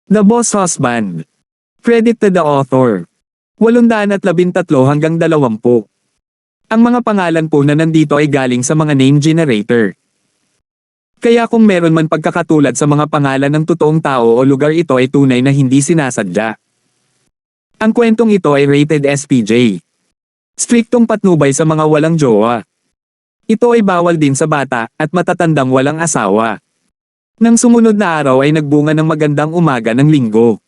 The Boss Husband. Credit to the author. 813 hanggang 20. Ang mga pangalan po na nandito ay galing sa mga name generator. Kaya kung meron man pagkakatulad sa mga pangalan ng totoong tao o lugar, ito ay tunay na hindi sinasadya. Ang kwentong ito ay rated SPJ. Striktong patnubay sa mga walang jowa. Ito ay bawal din sa bata at matatandang walang asawa. Nang sumunod na araw ay nagbunga ng magandang umaga ng Linggo.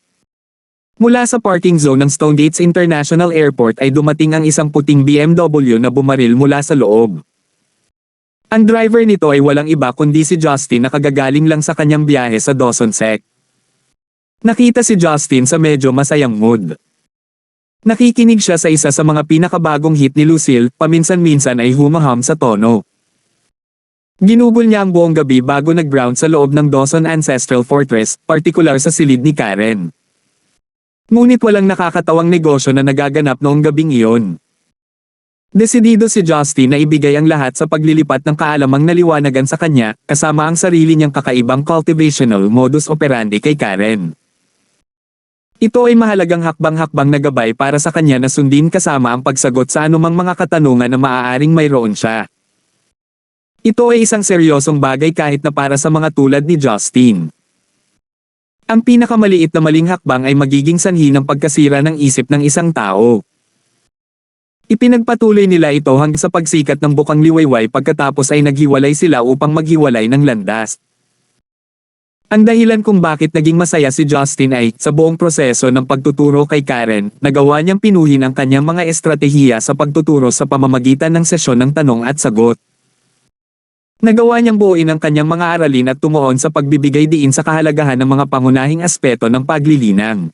Mula sa parking zone ng Stonegates International Airport ay dumating ang isang puting BMW na bumaril mula sa loob. Ang driver nito ay walang iba kundi si Justin na kagagaling lang sa kanyang biyahe sa Dawson Sec. Nakita si Justin sa medyo masayang mood. Nakikinig siya sa isa sa mga pinakabagong hit ni Lucille, paminsan-minsan ay humaham sa tono. Ginugol niya ang buong gabi bago nag-ground sa loob ng Dawson Ancestral Fortress, partikular sa silid ni Karen. Ngunit walang nakakatawang negosyo na nagaganap noong gabing iyon. Desidido si Justin na ibigay ang lahat sa paglilipat ng kaalamang naliwanagan sa kanya, kasama ang sarili niyang kakaibang cultivational modus operandi kay Karen. Ito ay mahalagang hakbang-hakbang na gabay para sa kanya na sundin kasama ang pagsagot sa anumang mga katanungan na maaaring mayroon siya. Ito ay isang seryosong bagay kahit na para sa mga tulad ni Justin. Ang pinakamaliit na maling hakbang ay magiging sanhi ng pagkasira ng isip ng isang tao. Ipinagpatuloy nila ito hanggang sa pagsikat ng bukang liwayway, pagkatapos ay naghiwalay sila upang maghiwalay ng landas. Ang dahilan kung bakit naging masaya si Justin ay, sa buong proseso ng pagtuturo kay Karen, nagawa niyang pinuhin ang kanyang mga estratehiya sa pagtuturo sa pamamagitan ng sesyon ng tanong at sagot. Nagawa niyang buuin ang kanyang mga aralin at tumuon sa pagbibigay diin sa kahalagahan ng mga pangunahing aspeto ng paglilinang.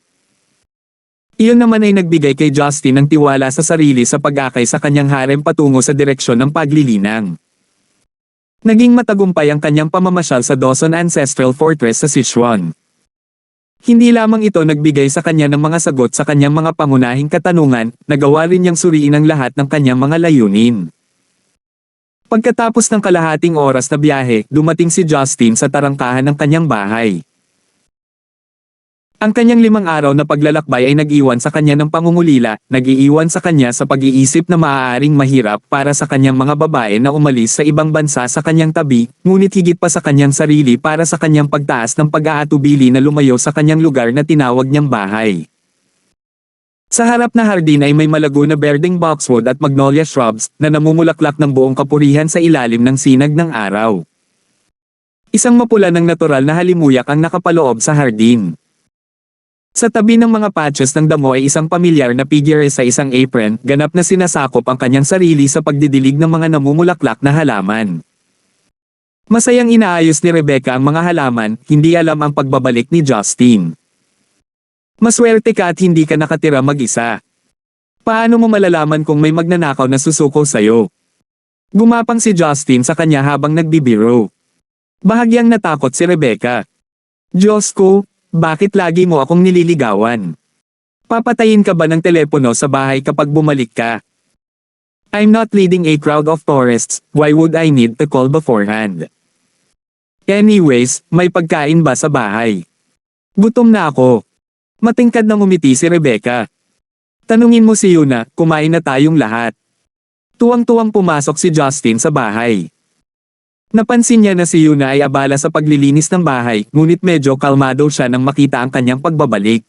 Iyon naman ay nagbigay kay Justin ng tiwala sa sarili sa pag-akay sa kanyang harem patungo sa direksyon ng paglilinang. Naging matagumpay ang kanyang pamamasyal sa Dawson Ancestral Fortress sa Sichuan. Hindi lamang ito nagbigay sa kanya ng mga sagot sa kanyang mga pangunahing katanungan, nagawa rin niyang suriin ang lahat ng kanyang mga layunin. Pagkatapos ng kalahating oras na biyahe, dumating si Justin sa tarangkahan ng kanyang bahay. Ang kanyang 5 araw na paglalakbay ay nag-iwan sa kanya ng pangungulila, nag-iiwan sa kanya sa pag-iisip na maaaring mahirap para sa kanyang mga babae na umalis sa ibang bansa sa kanyang tabi, ngunit higit pa sa kanyang sarili para sa kanyang pagtaas ng pag-aatubili na lumayo sa kanyang lugar na tinawag niyang bahay. Sa harap na hardin ay may malago na berdeng boxwood at magnolia shrubs na namumulaklak ng buong kapurihan sa ilalim ng sinag ng araw. Isang mapula ng natural na halimuyak ang nakapaloob sa hardin. Sa tabi ng mga patches ng damo ay isang pamilyar na figure sa isang apron, ganap na sinasakop ang kanyang sarili sa pagdidilig ng mga namumulaklak na halaman. Masayang inaayos ni Rebecca ang mga halaman, hindi alam ang pagbabalik ni Justin. Maswerte ka at hindi ka nakatira mag-isa. Paano mo malalaman kung may magnanakaw na susuko sa'yo? Gumapang si Justin sa kanya habang nagbibiro. Bahagyang natakot si Rebecca. Diyos ko, bakit lagi mo akong nililigawan? Papatayin ka ba ng telepono sa bahay kapag bumalik ka? I'm not leading a crowd of tourists, why would I need to call beforehand? Anyways, may pagkain ba sa bahay? Gutom na ako. Matingkad na ngumiti si Rebecca. Tanungin mo si Yuna, kumain na tayong lahat. Tuwang-tuwang pumasok si Justin sa bahay. Napansin niya na si Yuna ay abala sa paglilinis ng bahay, ngunit medyo kalmado siya nang makita ang kanyang pagbabalik.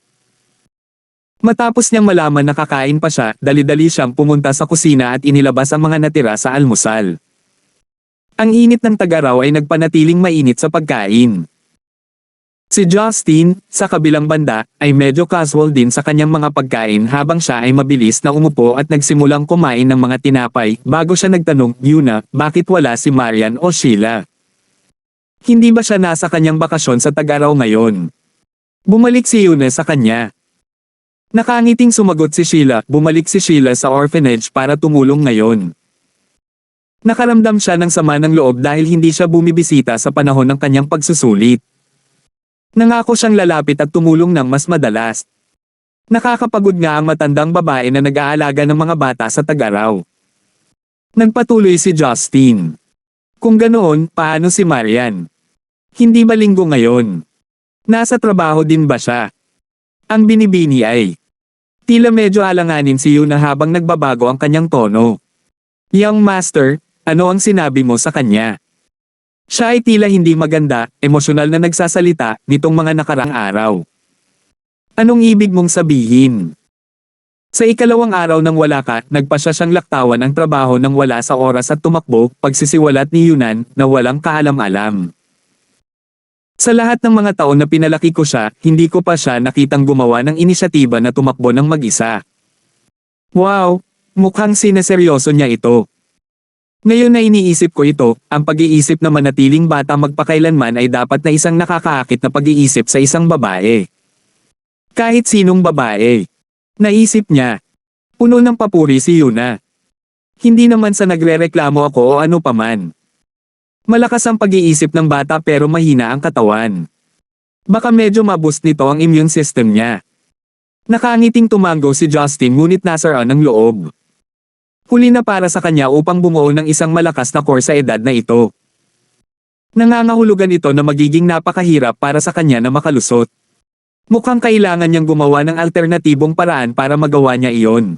Matapos niyang malaman na kakain pa siya, dali-dali siyang pumunta sa kusina at inilabas ang mga natira sa almusal. Ang init ng tagaraw ay nagpanatiling mainit sa pagkain. Si Justin, sa kabilang banda, ay medyo casual din sa kanyang mga pagkain habang siya ay mabilis na umupo at nagsimulang kumain ng mga tinapay bago siya nagtanong, Yuna, bakit wala si Marian o Sheila? Hindi ba siya nasa kanyang bakasyon sa Tagaraw ngayon? Bumalik si Yuna sa kanya. Nakangiting sumagot si Sheila, bumalik si Sheila sa orphanage para tumulong ngayon. Nakaramdam siya ng sama ng loob dahil hindi siya bumibisita sa panahon ng kanyang pagsusulit. Nangako siyang lalapit at tumulong ng mas madalas. Nakakapagod nga ang matandang babae na nag-aalaga ng mga bata sa Tagaraw. Nagpatuloy si Justin. Kung ganoon, paano si Marian? Hindi ba linggo ngayon? Nasa trabaho din ba siya? Ang binibini ay. Tila medyo alanganin si Yuna habang nagbabago ang kanyang tono. Young master, ano ang sinabi mo sa kanya? Siya ay tila hindi maganda, emosyonal na nagsasalita nitong mga nakarang araw. Anong ibig mong sabihin? Sa ikalawang araw nang wala ka, nagpasya siyang laktawan ang trabaho nang wala sa oras at tumakbo, pagsisiwalat ni Yunan na walang kaalam-alam. Sa lahat ng mga taon na pinalaki ko siya, hindi ko pa siya nakitang gumawa ng inisyatiba na tumakbo ng mag-isa. Wow! Mukhang sineseryoso niya ito. Ngayon na iniisip ko ito, ang pag-iisip na manatiling bata magpakailanman ay dapat na isang nakakaakit na pag-iisip sa isang babae. Kahit sinong babae. Naisip niya. Puno ng papuri si Yuna. Hindi naman sa nagrereklamo ako o ano paman. Malakas ang pag-iisip ng bata pero mahina ang katawan. Baka medyo maboost nito ang immune system niya. Nakangiting tumango si Justin ngunit nasaraan ng loob. Huli na para sa kanya upang bumuo ng isang malakas na core sa edad na ito. Nangangahulugan ito na magiging napakahirap para sa kanya na makalusot. Mukhang kailangan niyang gumawa ng alternatibong paraan para magawa niya iyon.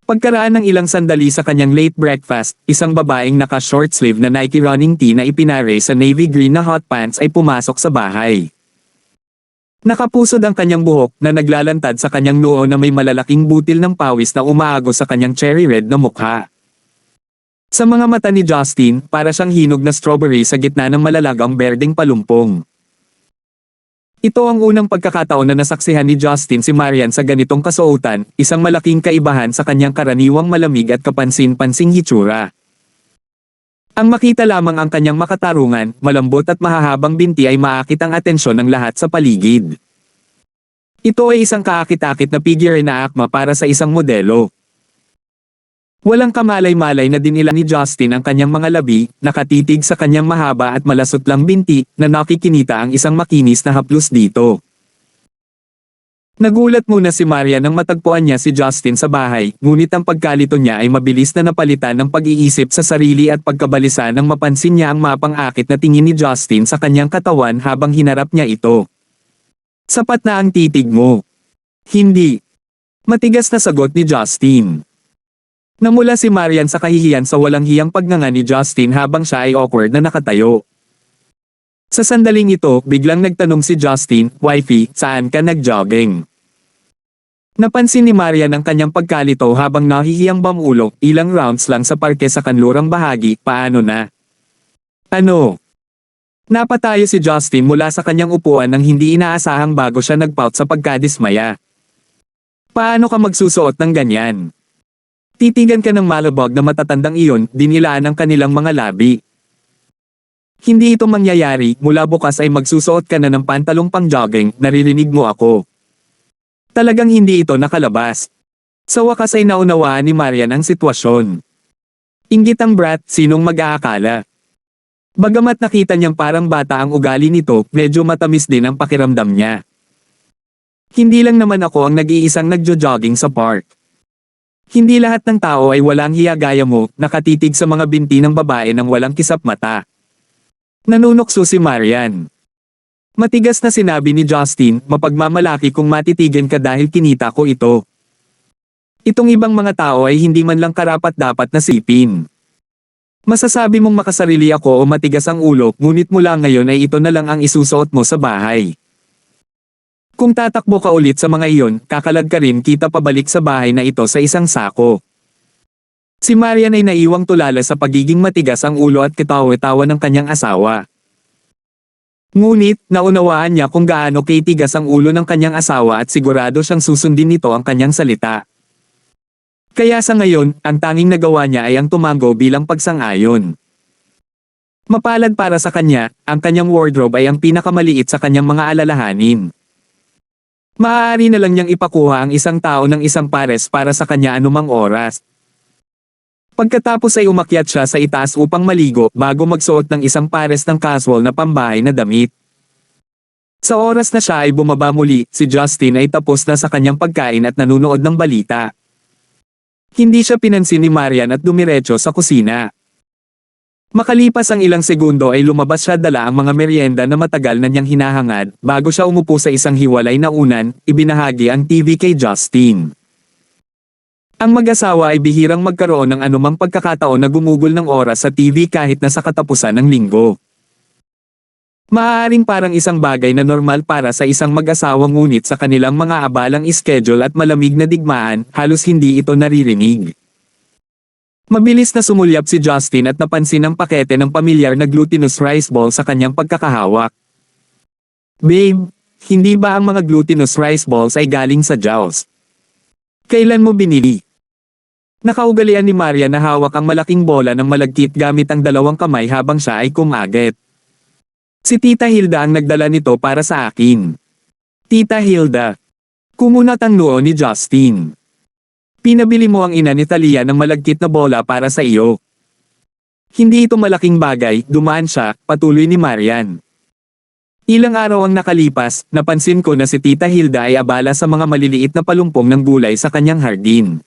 Pagkaraan ng ilang sandali sa kanyang late breakfast, isang babaeng naka-short sleeve na Nike running tee na ipinare sa navy green na hot pants ay pumasok sa bahay. Nakapusod ang kanyang buhok na naglalantad sa kanyang noo na may malalaking butil ng pawis na umaagos sa kanyang cherry red na mukha. Sa mga mata ni Justin, para siyang hinog na strawberry sa gitna ng malalagang berdeng palumpong. Ito ang unang pagkakataon na nasaksihan ni Justin si Marian sa ganitong kasuotan, isang malaking kaibahan sa kanyang karaniwang malamig at kapansin-pansing hitsura. Ang makita lamang ang kanyang makatarungan, malambot at mahahabang binti ay maakit ang atensyon ng lahat sa paligid. Ito ay isang kaakit-akit na figure na akma para sa isang modelo. Walang kamalay-malay na dinila ni Justin ang kanyang mga labi, nakatitig sa kanyang mahaba at malasutlang binti, na nakikinita ang isang makinis na haplos dito. Nagulat muna si Maria nang matagpuan niya si Justin sa bahay, ngunit ang pagkalito niya ay mabilis na napalitan ng pag-iisip sa sarili at pagkabalisa nang mapansin niya ang mapang-akit na tingin ni Justin sa kanyang katawan habang hinarap niya ito. Sapat na ang titig mo. Hindi. Matigas na sagot ni Justin. Namula si Marian sa kahihiyan sa walang hiyang pagnganga ni Justin habang siya ay awkward na nakatayo. Sa sandaling ito, biglang nagtanong si Justin, "Wifey, saan ka nag-jogging?" Napansin ni Marian ang kanyang pagkalito habang nahihiyang bamulok, ilang rounds lang sa parke sa kanlurang bahagi, paano na? Ano? Napatayo si Justin mula sa kanyang upuan nang hindi inaasahang bago siya nagpout sa pagkadismaya. Paano ka magsusuot ng ganyan? Titigan ka ng malabog na matatandang iyon, dinilaan ang kanilang mga labi. Hindi ito mangyayari, mula bukas ay magsusuot ka na ng pantalong pang-jogging, naririnig mo ako. Talagang hindi ito nakalabas. Sa wakas ay naunawaan ni Marian ang sitwasyon. Inggit ang brat, sinong mag-aakala? Bagamat nakita niyang parang bata ang ugali nito, medyo matamis din ang pakiramdam niya. Hindi lang naman ako ang nag-iisang nagjo-jogging sa park. Hindi lahat ng tao ay walang hiya gaya mo, nakatitig sa mga binti ng babae ng walang kisap mata. Nanunukso si Marian. Matigas na sinabi ni Justin, mapagmamalaki kung matitigan ka dahil kinita ko ito. Itong ibang mga tao ay hindi man lang karapat-dapat na sipin. Masasabi mong makasarili ako o matigas ang ulo, ngunit mula ngayon ay ito na lang ang isusuot mo sa bahay. Kung tatakbo ka ulit sa mga iyon, kakalad ka rin kita pabalik sa bahay na ito sa isang sako. Si Marian ay naiwang tulala sa pagiging matigas ang ulo at katawa-tawa ng kanyang asawa. Ngunit, naunawaan niya kung gaano kitigas ang ulo ng kanyang asawa at sigurado siyang susundin nito ang kanyang salita. Kaya sa ngayon, ang tanging nagawa niya ay ang tumango bilang pagsang-ayon. Mapalad para sa kanya, ang kanyang wardrobe ay ang pinakamaliit sa kanyang mga alalahanin. Maaari na lang niyang ipakuha ang isang tao ng isang pares para sa kanya anumang oras. Pagkatapos ay umakyat siya sa itaas upang maligo bago magsuot ng isang pares ng casual na pambahay na damit. Sa oras na siya ay bumaba muli, si Justin ay tapos na sa kanyang pagkain at nanunood ng balita. Hindi siya pinansin ni Marian at dumiretso sa kusina. Makalipas ang ilang segundo ay lumabas siya dala ang mga merienda na matagal na niyang hinahangad. Bago siya umupo sa isang hiwalay na unan, ibinahagi ang TV kay Justin. Ang mag-asawa ay bihirang magkaroon ng anumang pagkakataon na gumugol ng oras sa TV kahit na sa katapusan ng linggo. Maaaring parang isang bagay na normal para sa isang mag-asawa, ngunit sa kanilang mga abalang schedule at malamig na digmaan, halos hindi ito naririnig. Mabilis na sumulyap si Justin at napansin ang pakete ng pamilyar na glutinous rice ball sa kanyang pagkakahawak. Babe, hindi ba ang mga glutinous rice balls ay galing sa Jaws? Kailan mo binili? Nakaugalian ni Maria na hawak ang malaking bola ng malagkit gamit ang dalawang kamay habang siya ay kumagit. Si Tita Hilda ang nagdala nito para sa akin. Tita Hilda. Kumunat ang noo ni Justin. Pinabili mo ang ina ni Talia ng malagkit na bola para sa iyo. Hindi ito malaking bagay, dumaan siya, patuloy ni Marian. Ilang araw ang nakalipas, napansin ko na si Tita Hilda ay abala sa mga maliliit na palumpong ng gulay sa kanyang hardin.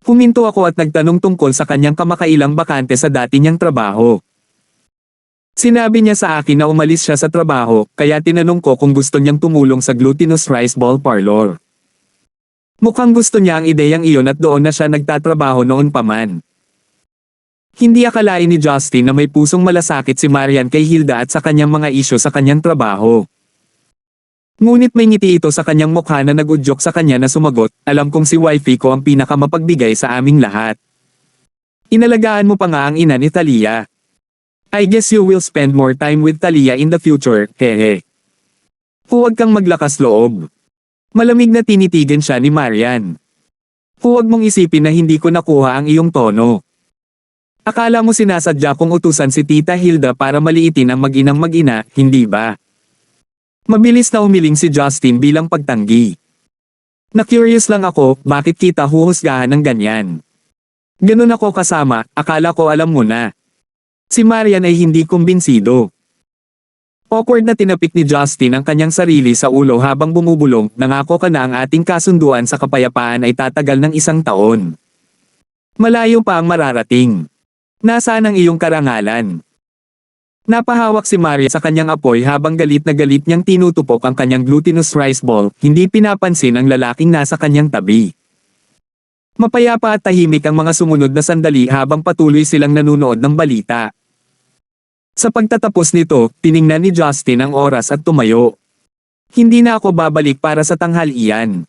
Huminto ako at nagtanong tungkol sa kanyang kamakailang bakante sa dati niyang trabaho. Sinabi niya sa akin na umalis siya sa trabaho, kaya tinanong ko kung gusto niyang tumulong sa glutinous rice ball parlor. Mukhang gusto niya ang ideyang iyon at doon na siya nagtatrabaho noon pa man. Hindi akalain ni Justin na may pusong malasakit si Marian kay Hilda at sa kanyang mga isyo sa kanyang trabaho. Ngunit may ngiti ito sa kanyang mukha na nag-udyok sa kanya na sumagot, alam kong si wifey ko ang pinakamapagbigay sa aming lahat. Inalagaan mo pa nga ang ina ni Talia. I guess you will spend more time with Talia in the future, hehe. Huwag kang maglakas loob. Malamig na tinitigan siya ni Marian. Huwag mong isipin na hindi ko nakuha ang iyong tono. Akala mo sinasadya kong utusan si Tita Hilda para maliitin ang mag-inang mag-ina, hindi ba? Mabilis na umiling si Justin bilang pagtanggi. Na-curious lang ako, bakit kita huhusgahan ng ganyan? Ganun ako kasama, akala ko alam mo na. Si Marian ay hindi kumbinsido. Awkward na tinapik ni Justin ang kanyang sarili sa ulo habang bumubulong, nangako ka na ang ating kasunduan sa kapayapaan ay tatagal ng 1 taon. Malayo pa ang mararating. Nasaan ang iyong karangalan? Napahawak si Maria sa kanyang apoy habang galit na galit niyang tinutupok ang kanyang glutinous rice ball, hindi pinapansin ang lalaking nasa kanyang tabi. Mapayapa at tahimik ang mga sumunod na sandali habang patuloy silang nanunood ng balita. Sa pagtatapos nito, tiningnan ni Justin ang oras at tumayo. Hindi na ako babalik para sa tanghalian.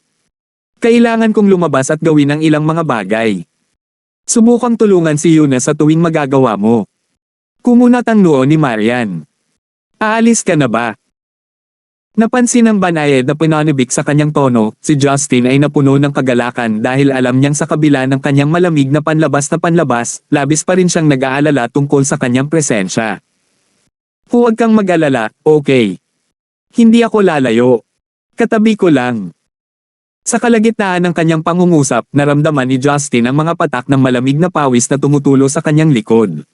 Kailangan kong lumabas at gawin ang ilang mga bagay. Subukang tulungan si Yuna sa tuwing magagawa mo. Kumunat ang noo ni Marian. Aalis ka na ba? Napansin ng banayad na pinanibik sa kanyang tono, si Justin ay napuno ng kagalakan dahil alam niyang sa kabila ng kanyang malamig na panlabas, labis pa rin siyang nag-aalala tungkol sa kanyang presensya. Huwag kang mag-alala, okay. Hindi ako lalayo. Katabi ko lang. Sa kalagitnaan ng kanyang pangungusap, naramdaman ni Justin ang mga patak ng malamig na pawis na tumutulo sa kanyang likod.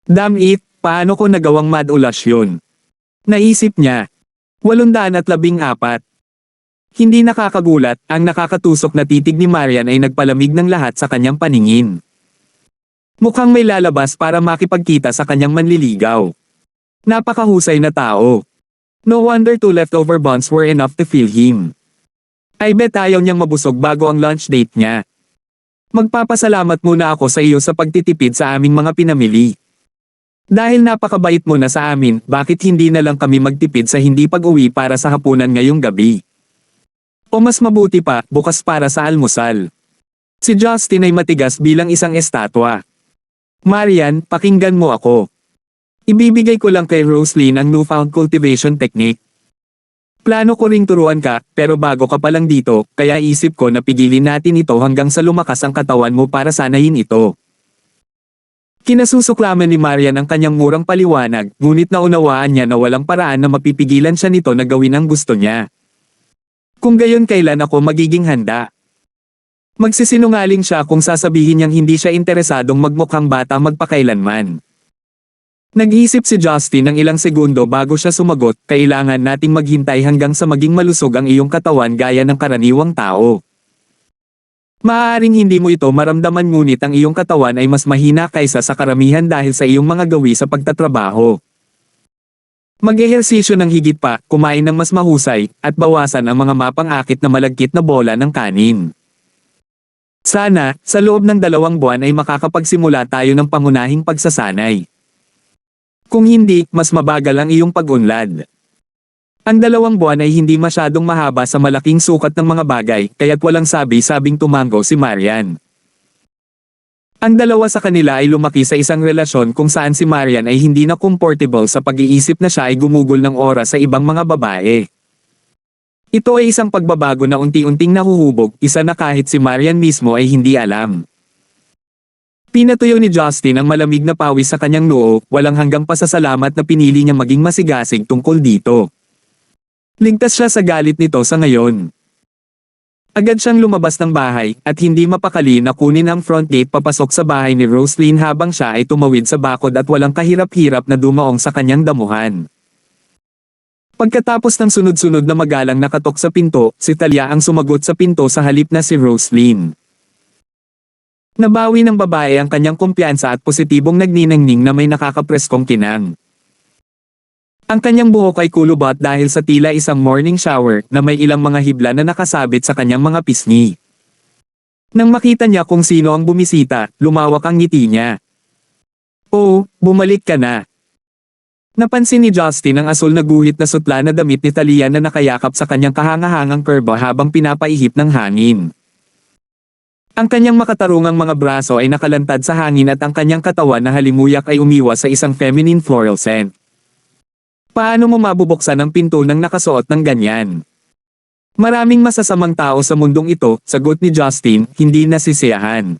Damn it, paano ko nagawang madulas yun? Naisip niya. 814. Hindi nakakagulat, ang nakakatusok na titig ni Marian ay nagpalamig ng lahat sa kanyang paningin. Mukhang may lalabas para makipagkita sa kanyang manliligaw. Napakahusay na tao. No wonder 2 leftover buns were enough to fill him. I bet ayaw niyang mabusog bago ang lunch date niya. Magpapasalamat muna ako sa iyo sa pagtitipid sa aming mga pinamili. Dahil napakabait mo na sa amin, bakit hindi na lang kami magtipid sa hindi pag-uwi para sa hapunan ngayong gabi? O mas mabuti pa, bukas para sa almusal. Si Justin ay matigas bilang isang estatwa. Marian, pakinggan mo ako. Ibibigay ko lang kay Roslyn ang newfound cultivation technique. Plano ko ring turuan ka, pero bago ka pa lang dito, kaya isip ko na pigilin natin ito hanggang sa lumakas ang katawan mo para sanayin ito. Kinasusuklaman ni Marian ang kanyang murang paliwanag, ngunit naunawaan niya na walang paraan na mapipigilan siya nito na gawin ang gusto niya. Kung gayon, kailan ako magiging handa? Magsisinungaling siya kung sasabihin niyang hindi siya interesadong magmukhang bata magpakailanman. Nag-iisip si Justin ng ilang segundo bago siya sumagot, kailangan nating maghintay hanggang sa maging malusog ang iyong katawan gaya ng karaniwang tao. Maaaring hindi mo ito maramdaman ngunit ang iyong katawan ay mas mahina kaysa sa karamihan dahil sa iyong mga gawi sa pagtatrabaho. Mag-ehersisyo ng higit pa, kumain ng mas mahusay, at bawasan ang mga mapang-akit na malagkit na bola ng kanin. Sana, sa loob ng 2 buwan ay makakapagsimula tayo ng pangunahing pagsasanay. Kung hindi, mas mabagal ang iyong pag-unlad. Ang 2 buwan ay hindi masyadong mahaba sa malaking sukat ng mga bagay, kaya't walang sabi-sabing tumango si Marian. Ang 2 sa kanila ay lumaki sa isang relasyon kung saan si Marian ay hindi na comfortable sa pag-iisip na siya ay gumugol ng oras sa ibang mga babae. Ito ay isang pagbabago na unti-unting nahuhubog, isa na kahit si Marian mismo ay hindi alam. Pinatuyo ni Justin ang malamig na pawis sa kanyang noo, walang hanggang pasasalamat na pinili niya maging masigasig tungkol dito. Ligtas siya sa galit nito sa ngayon. Agad siyang lumabas ng bahay, at hindi mapakali na kunin ang front gate papasok sa bahay ni Roslyn habang siya ay tumawid sa bakod at walang kahirap-hirap na dumaong sa kanyang damuhan. Pagkatapos ng sunod-sunod na magalang nakatok sa pinto, si Talia ang sumagot sa pinto sa halip na si Roslyn. Nabawi ng babae ang kanyang kumpiyansa at positibong nagniningning na may nakakapreskong kinang. Ang kanyang buhok ay kulubot dahil sa tila isang morning shower na may ilang mga hibla na nakasabit sa kanyang mga pisngi. Nang makita niya kung sino ang bumisita, lumawak ang ngiti niya. "Oh, bumalik ka na." Napansin ni Justin ang asul na guhit na sutla na damit ni Talia na nakayakap sa kanyang kahangahangang kurba habang pinapaihip ng hangin. Ang kanyang makatarungang mga braso ay nakalantad sa hangin at ang kanyang katawan na halimuyak ay umiwas sa isang feminine floral scent. Paano mo mabubuksan ang pinto nang nakasuot ng ganyan? Maraming masasamang tao sa mundong ito, sagot ni Justin, hindi nasisiyahan.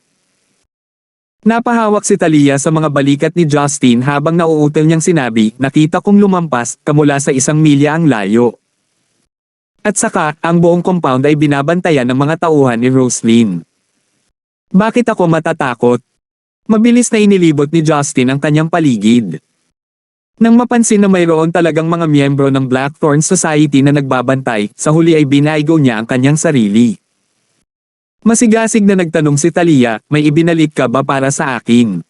Napahawak si Talia sa mga balikat ni Justin habang nauutal niyang sinabi, nakita kong lumampas, kamula sa 1 milya ang layo. At saka, ang buong compound ay binabantayan ng mga tauhan ni Roslyn. Bakit ako matatakot? Mabilis na inilibot ni Justin ang kanyang paligid. Nang mapansin na mayroon talagang mga miyembro ng Blackthorn Society na nagbabantay, sa huli ay binaigo niya ang kanyang sarili. Masigasig na nagtanong si Talia, may ibinalik ka ba para sa akin?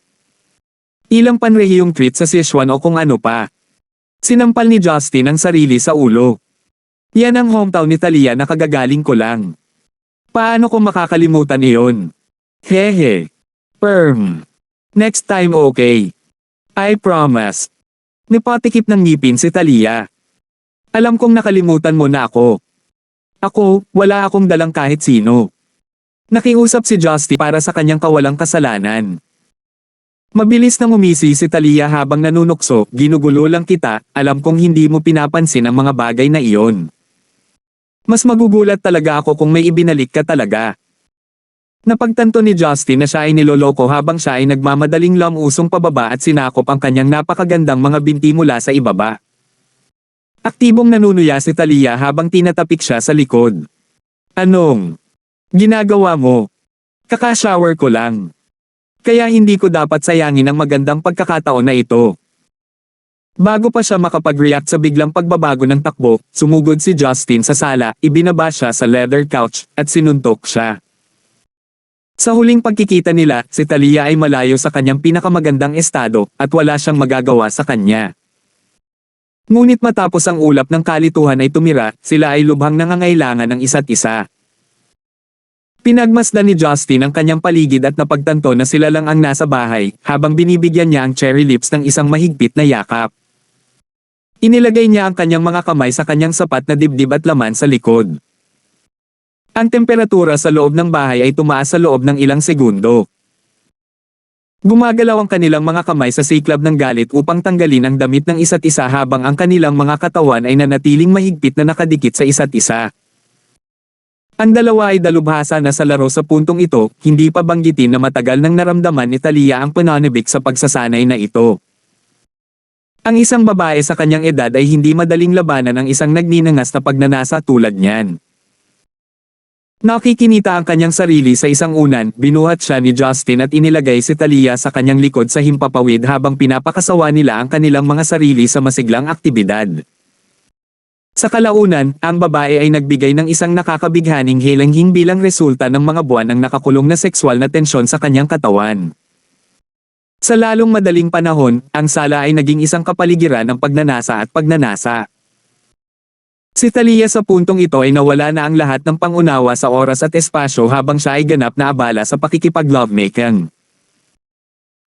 Ilang panrehiyong treat sa Sichuan o kung ano pa. Sinampal ni Justin ang sarili sa ulo. Yan ang hometown ni Talia na kagagaling ko lang. Paano ko makakalimutan iyon? Hehe. Perm. Next time okay. I promise. Nipatikip ng ngipin si Talia. Alam kong nakalimutan mo na ako. Ako, wala akong dalang kahit sino. Nakiusap si Justin para sa kanyang kawalang kasalanan. Mabilis nang umisi si Talia habang nanunukso, ginugulo lang kita, alam kong hindi mo pinapansin ang mga bagay na iyon. Mas magugulat talaga ako kung may ibinalik ka talaga. Napagtanto ni Justin na siya ay niloloko habang siya ay nagmamadaling lamusong pababa at sinakop ang kanyang napakagandang mga binti mula sa ibaba. Aktibong nanunuya si Talia habang tinatapik siya sa likod. Anong ginagawa mo? Kaka-shower ko lang. Kaya hindi ko dapat sayangin ang magandang pagkakataon na ito. Bago pa siya makapag-react sa biglang pagbabago ng takbo, sumugod si Justin sa sala, ibinaba siya sa leather couch, at sinuntok siya. Sa huling pagkikita nila, si Talia ay malayo sa kanyang pinakamagandang estado, at wala siyang magagawa sa kanya. Ngunit matapos ang ulap ng kalituhan ay tumira, sila ay lubhang nangangailangan ng isa't isa. Pinagmasdan ni Justin ang kanyang paligid at napagtanto na sila lang ang nasa bahay, habang binibigyan niya ang cherry lips ng isang mahigpit na yakap. Inilagay niya ang kanyang mga kamay sa kanyang sapat na dibdib at laman sa likod. Ang temperatura sa loob ng bahay ay tumaas sa loob ng ilang segundo. Gumagalaw ang kanilang mga kamay sa siklab ng galit upang tanggalin ang damit ng isa't isa habang ang kanilang mga katawan ay nanatiling mahigpit na nakadikit sa isa't isa. Ang dalawa ay dalubhasa na sa laro sa puntong ito, hindi pa banggitin na matagal nang naramdaman ni Talia ang pananabik sa pagsasanay na ito. Ang isang babae sa kanyang edad ay hindi madaling labanan ng isang nagninangas na pagnanasa tulad niyan. Nakikinita ang kanyang sarili sa isang unan, binuhat siya ni Justin at inilagay si Talia sa kanyang likod sa himpapawid habang pinapakasawa nila ang kanilang mga sarili sa masiglang aktibidad. Sa kalaunan, ang babae ay nagbigay ng isang nakakabighaning hilanghing bilang resulta ng mga buwan ng nakakulong na sexual na tensyon sa kanyang katawan. Sa lalong madaling panahon, ang sala ay naging isang kapaligiran ng pagnanasa at pagnanasa. Si Thalia sa puntong ito ay nawala na ang lahat ng pangunawa sa oras at espasyo habang siya ay ganap na abala sa pakikipag-lovemaking.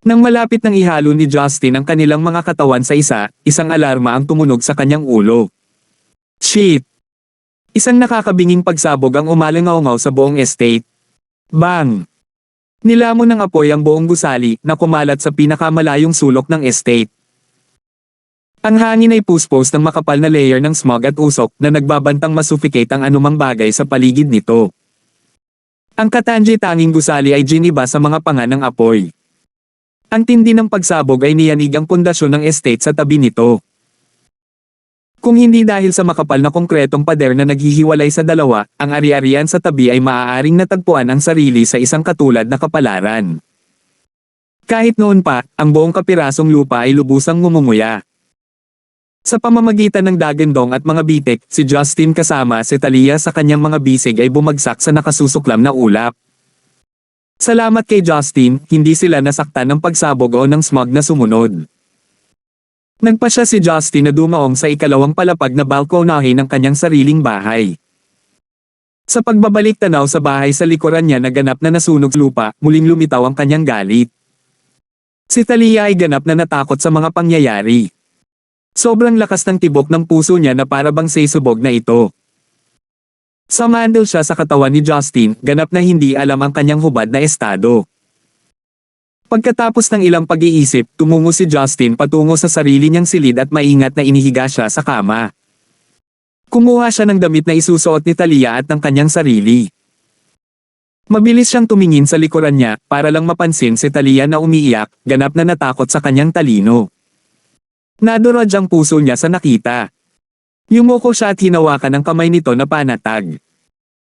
Nang malapit nang ihalo ni Justin ang kanilang mga katawan sa isang alarma ang tumunog sa kanyang ulo. Shit! Isang nakakabinging pagsabog ang umalangaw-ngaw sa buong estate. Bang! Nilamon ng apoy ang buong gusali na kumalat sa pinakamalayong sulok ng estate. Ang hangin ay puspos ng makapal na layer ng smog at usok na nagbabantang masuffocate ang anumang bagay sa paligid nito. Ang katangi-tanging gusali ay giniba sa mga panga ng apoy. Ang tindi ng pagsabog ay niyanig ang pundasyon ng estate sa tabi nito. Kung hindi dahil sa makapal na konkretong pader na naghihiwalay sa dalawa, ang ari-arian sa tabi ay maaaring natagpuan ang sarili sa isang katulad na kapalaran. Kahit noon pa, ang buong kapirasong lupa ay lubusang ngumunguya. Sa pamamagitan ng dagandong at mga bitik, si Justin kasama si Thalia sa kanyang mga bisig ay bumagsak sa nakasusuklam na ulap. Salamat kay Justin, hindi sila nasaktan ng pagsabog o ng smog na sumunod. Nagpasya si Justin na dumaong sa ikalawang palapag na balkonahe ng kanyang sariling bahay. Sa pagbabalik tanaw sa bahay sa likuran niya na ganap na nasunog lupa, muling lumitaw ang kanyang galit. Si Thalia ay ganap na natakot sa mga pangyayari. Sobrang lakas ng tibok ng puso niya na para bang sesubog na ito. Sumandal siya sa katawan ni Justin, ganap na hindi alam ang kanyang hubad na estado. Pagkatapos ng ilang pag-iisip, tumungo si Justin patungo sa sarili niyang silid at maingat na inihiga siya sa kama. Kumuha siya ng damit na isusuot ni Thalia at ng kanyang sarili. Mabilis siyang tumingin sa likuran niya para lang mapansin si Thalia na umiiyak, ganap na natakot sa kanyang talino. Nadurog ang puso niya sa nakita. Yumuko siya at hinawakan ang kamay nito na panatag.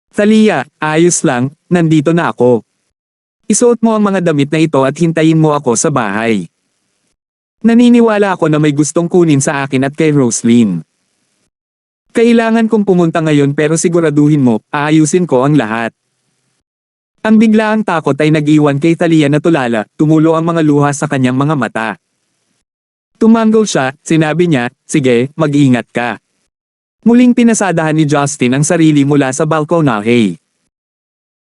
Thalia, ayos lang, nandito na ako. Isuot mo ang mga damit na ito at hintayin mo ako sa bahay. Naniniwala ako na may gustong kunin sa akin at kay Roslyn. Kailangan kong pumunta ngayon pero siguraduhin mo, aayusin ko ang lahat. Ang biglaang takot ay nag-iwan kay Thalia na tulala, tumulo ang mga luha sa kanyang mga mata. Tumanggol siya, sinabi niya, sige, mag-ingat ka. Muling pinasadahan ni Justin ang sarili mula sa balkonahe.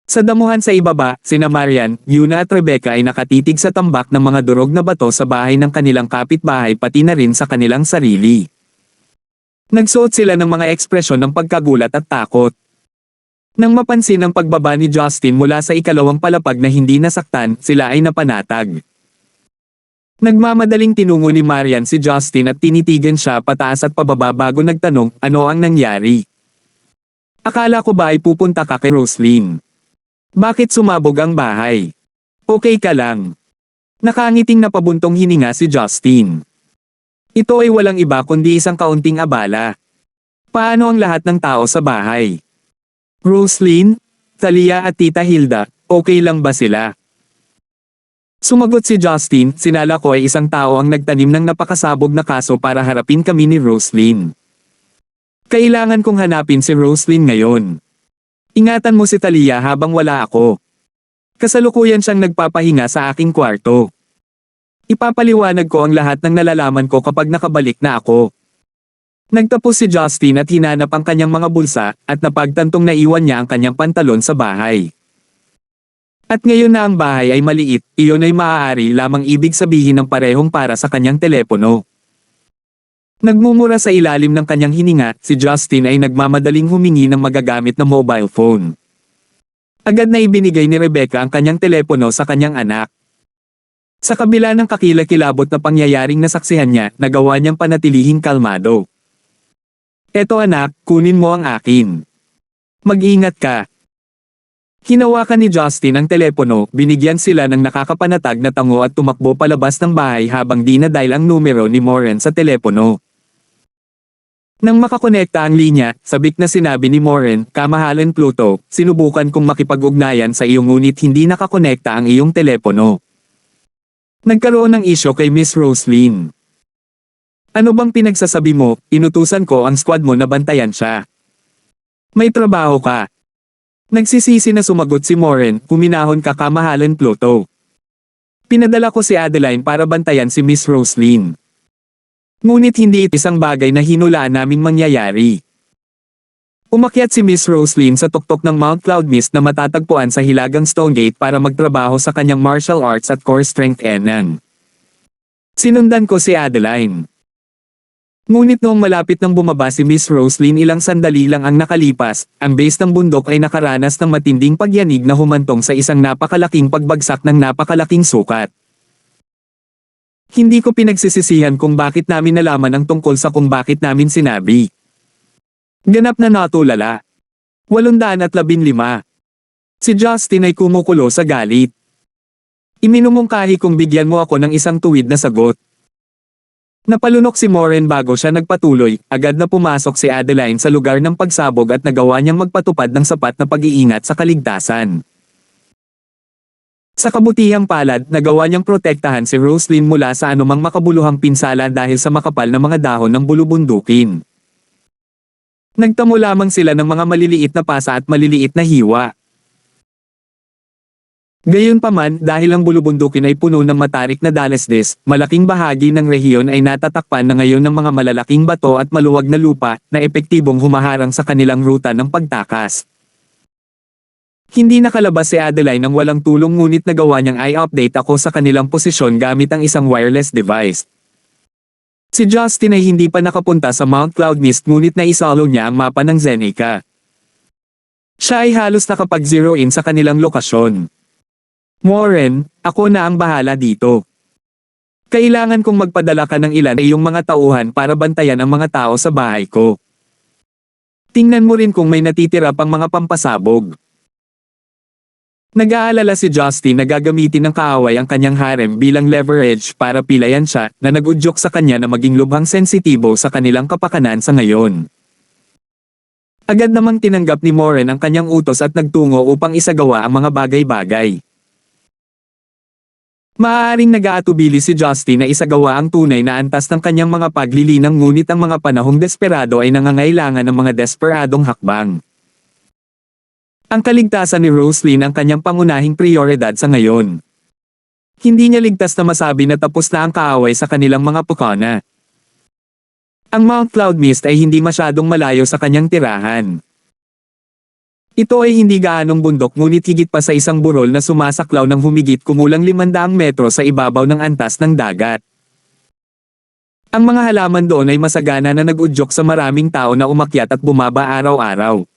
Sa damuhan sa ibaba, sina Marian, Yuna at Rebecca ay nakatitig sa tambak ng mga durog na bato sa bahay ng kanilang kapitbahay pati na rin sa kanilang sarili. Nagsuot sila ng mga ekspresyon ng pagkagulat at takot. Nang mapansin ang pagbaba ni Justin mula sa ikalawang palapag na hindi nasaktan, sila ay napanatag. Nagmamadaling tinungo ni Marian si Justin at tinitigan siya pataas at pababa bago nagtanong, ano ang nangyari? Akala ko ba ay pupunta ka kay Roslyn? Bakit sumabog ang bahay? Okay ka lang. Nakangiting napabuntong hininga si Justin. Ito ay walang iba kundi isang kaunting abala. Paano ang lahat ng tao sa bahay? Roslyn, Thalia at Tita Hilda, okay lang ba sila? Sumagot si Justin, sinala ko ay isang tao ang nagtanim ng napakasabog na kaso para harapin kami ni Roslyn. Kailangan kong hanapin si Roslyn ngayon. Ingatan mo si Thalia habang wala ako. Kasalukuyan siyang nagpapahinga sa aking kwarto. Ipapaliwanag ko ang lahat ng nalalaman ko kapag nakabalik na ako. Nagtapos si Justin at hinanap ang kanyang mga bulsa at napagtantong naiwan niya ang kanyang pantalon sa bahay. At ngayon na ang bahay ay maliit, iyon ay maaari lamang ibig sabihin ng parehong para sa kanyang telepono. Nagmumura sa ilalim ng kanyang hininga, si Justin ay nagmamadaling humingi ng magagamit na mobile phone. Agad na ibinigay ni Rebecca ang kanyang telepono sa kanyang anak. Sa kabila ng kakilakilabot na pangyayaring nasaksihan niya, nagawa niyang panatilihing kalmado. Eto anak, kunin mo ang akin. Mag-ingat ka. Hinawakan ni Justin ang telepono, binigyan sila ng nakakapanatag na tango at tumakbo palabas ng bahay habang dinadial ang numero ni Moren sa telepono. Nang makakonekta ang linya, sabik na sinabi ni Moren, kamahalan Pluto, sinubukan kong makipag-ugnayan sa iyo ngunit hindi nakakonekta ang iyong telepono. Nagkaroon ng isyo kay Miss Roslyn. Ano bang pinagsasabi mo? Inutusan ko ang squad mo na bantayan siya. May trabaho ka. Nagsisisi na sumagot si Moren, huminahon ka kamahalan Pluto. Pinadala ko si Adeline para bantayan si Miss Roslyn. Ngunit hindi ito isang bagay na hinulaan naming mangyayari. Umakyat si Miss Roslyn sa tuktok ng Mount Cloud Mist na matatagpuan sa Hilagang Stonegate para magtrabaho sa kanyang martial arts at core strength enan. Sinundan ko si Adeline. Ngunit noong malapit nang bumaba si Miss Roslyn ilang sandali lang ang nakalipas, ang base ng bundok ay nakaranas ng matinding pagyanig na humantong sa isang napakalaking pagbagsak ng napakalaking sukat. Hindi ko pinagsisisihan kung bakit namin nalaman ang tungkol sa kung bakit namin sinabi. Ganap na natulala. 815. Si Justin ay kumukulo sa galit. Iminumungkahi kong bigyan mo ako ng isang tuwid na sagot. Napalunok si Moren bago siya nagpatuloy, agad na pumasok si Adeline sa lugar ng pagsabog at nagawa niyang magpatupad ng sapat na pag-iingat sa kaligtasan. Sa kabutihang palad, nagawa niyang protektahan si Roslyn mula sa anumang makabuluhang pinsala dahil sa makapal na mga dahon ng bulubundukin. Nagtamo lamang sila ng mga maliliit na pasa at maliliit na hiwa. Gayunpaman, dahil ang bulubundukin ay puno ng matarik na dalesdes, malaking bahagi ng rehiyon ay natatakpan na ngayon ng mga malalaking bato at maluwag na lupa na epektibong humaharang sa kanilang ruta ng pagtakas. Hindi nakalabas si Adeline ng walang tulong ngunit nagawa niyang i-update ako sa kanilang posisyon gamit ang isang wireless device. Si Justin ay hindi pa nakapunta sa Mount Cloud Mist ngunit naisalo niya ang mapa ng Zeneca. Siya ay halos nakapag-zero in sa kanilang lokasyon. Moren, ako na ang bahala dito. Kailangan kong magpadala ka ng ilan sa iyong mga tauhan para bantayan ang mga tao sa bahay ko. Tingnan mo rin kung may natitira pang mga pampasabog. Nag-aalala si Justin na gagamitin ng kaaway ang kanyang harem bilang leverage para pilayan siya na nag-udyok sa kanya na maging lubhang sensitibo sa kanilang kapakanan sa ngayon. Agad namang tinanggap ni Moren ang kanyang utos at nagtungo upang isagawa ang mga bagay-bagay. Maaaring nag-aatubili si Justin na isagawa ang tunay na antas ng kanyang mga paglilinang ngunit ang mga panahong desperado ay nangangailangan ng mga desperadong hakbang. Ang kaligtasan ni Roslyn ang kanyang pangunahing prioridad sa ngayon. Hindi niya ligtas na masabi na tapos na ang kaaway sa kanilang mga pukana. Ang Mount Cloud Mist ay hindi masyadong malayo sa kanyang tirahan. Ito ay hindi gaanong bundok ngunit higit pa sa isang burol na sumasaklaw ng humigit kumulang 500 metro sa ibabaw ng antas ng dagat. Ang mga halaman doon ay masagana na nag-udyok sa maraming tao na umakyat at bumaba araw-araw.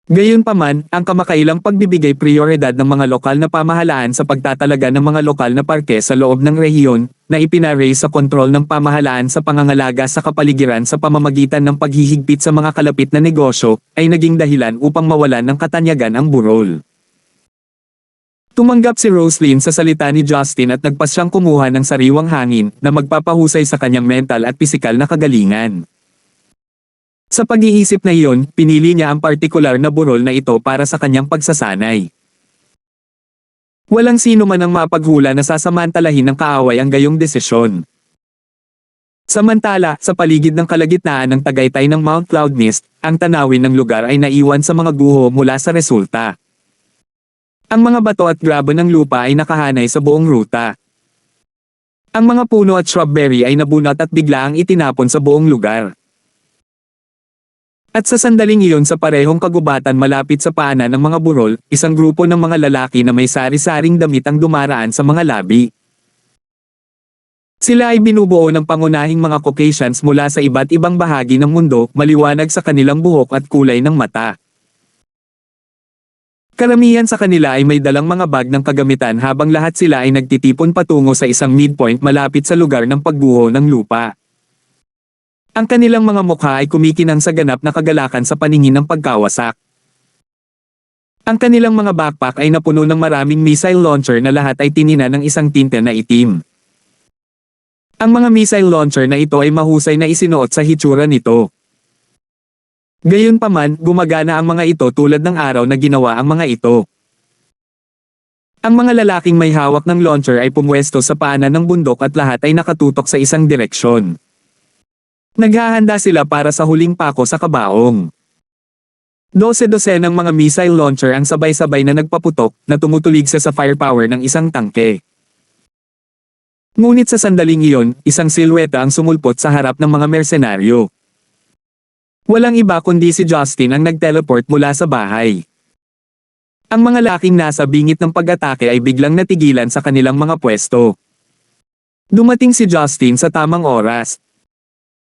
Gayunpaman, ang kamakailang pagbibigay prioridad ng mga lokal na pamahalaan sa pagtatalaga ng mga lokal na parke sa loob ng rehiyon, na ipinaraise sa kontrol ng pamahalaan sa pangangalaga sa kapaligiran sa pamamagitan ng paghihigpit sa mga kalapit na negosyo, ay naging dahilan upang mawalan ng katanyagan ang burol. Tumanggap si Roslyn sa salita ni Justin at nagpas siyang kumuha ng sariwang hangin na magpapahusay sa kanyang mental at pisikal na kagalingan. Sa pag-iisip na iyon, pinili niya ang partikular na burol na ito para sa kanyang pagsasanay. Walang sino man ang mapaghula na sasamantalahin ng kaaway ang gayong desisyon. Samantala, sa paligid ng kalagitnaan ng tagaytay ng Mount Cloud Mist, ang tanawin ng lugar ay naiwan sa mga guho mula sa resulta. Ang mga bato at graba ng lupa ay nakahanay sa buong ruta. Ang mga puno at shrubberry ay nabunot at biglaang itinapon sa buong lugar. At sa sandaling iyon sa parehong kagubatan malapit sa paanan ng mga burol, isang grupo ng mga lalaki na may sari-saring damit ang dumaraan sa mga labi. Sila ay binubuo ng pangunahing mga Caucasians mula sa iba't ibang bahagi ng mundo, maliwanag sa kanilang buhok at kulay ng mata. Karamihan sa kanila ay may dalang mga bag ng kagamitan habang lahat sila ay nagtitipon patungo sa isang midpoint malapit sa lugar ng pagguho ng lupa. Ang kanilang mga mukha ay kumikinang sa ganap na kagalakan sa paningin ng pagkawasak. Ang kanilang mga backpack ay napuno ng maraming missile launcher na lahat ay tinina ng isang tinte na itim. Ang mga missile launcher na ito ay mahusay na isinuot sa hitsura nito. Gayunpaman, gumagana ang mga ito tulad ng araw na ginawa ang mga ito. Ang mga lalaking may hawak ng launcher ay pumwesto sa paanan ng bundok at lahat ay nakatutok sa isang direksyon. Naghahanda sila para sa huling pako sa kabaong. 12 ng mga missile launcher ang sabay-sabay na nagpaputok na tumutulig sa firepower ng isang tangke. Ngunit sa sandaling iyon, isang silweta ang sumulpot sa harap ng mga mersenaryo. Walang iba kundi si Justin ang nag-teleport mula sa bahay. Ang mga laking nasa bingit ng pag-atake ay biglang natigilan sa kanilang mga pwesto. Dumating si Justin sa tamang oras.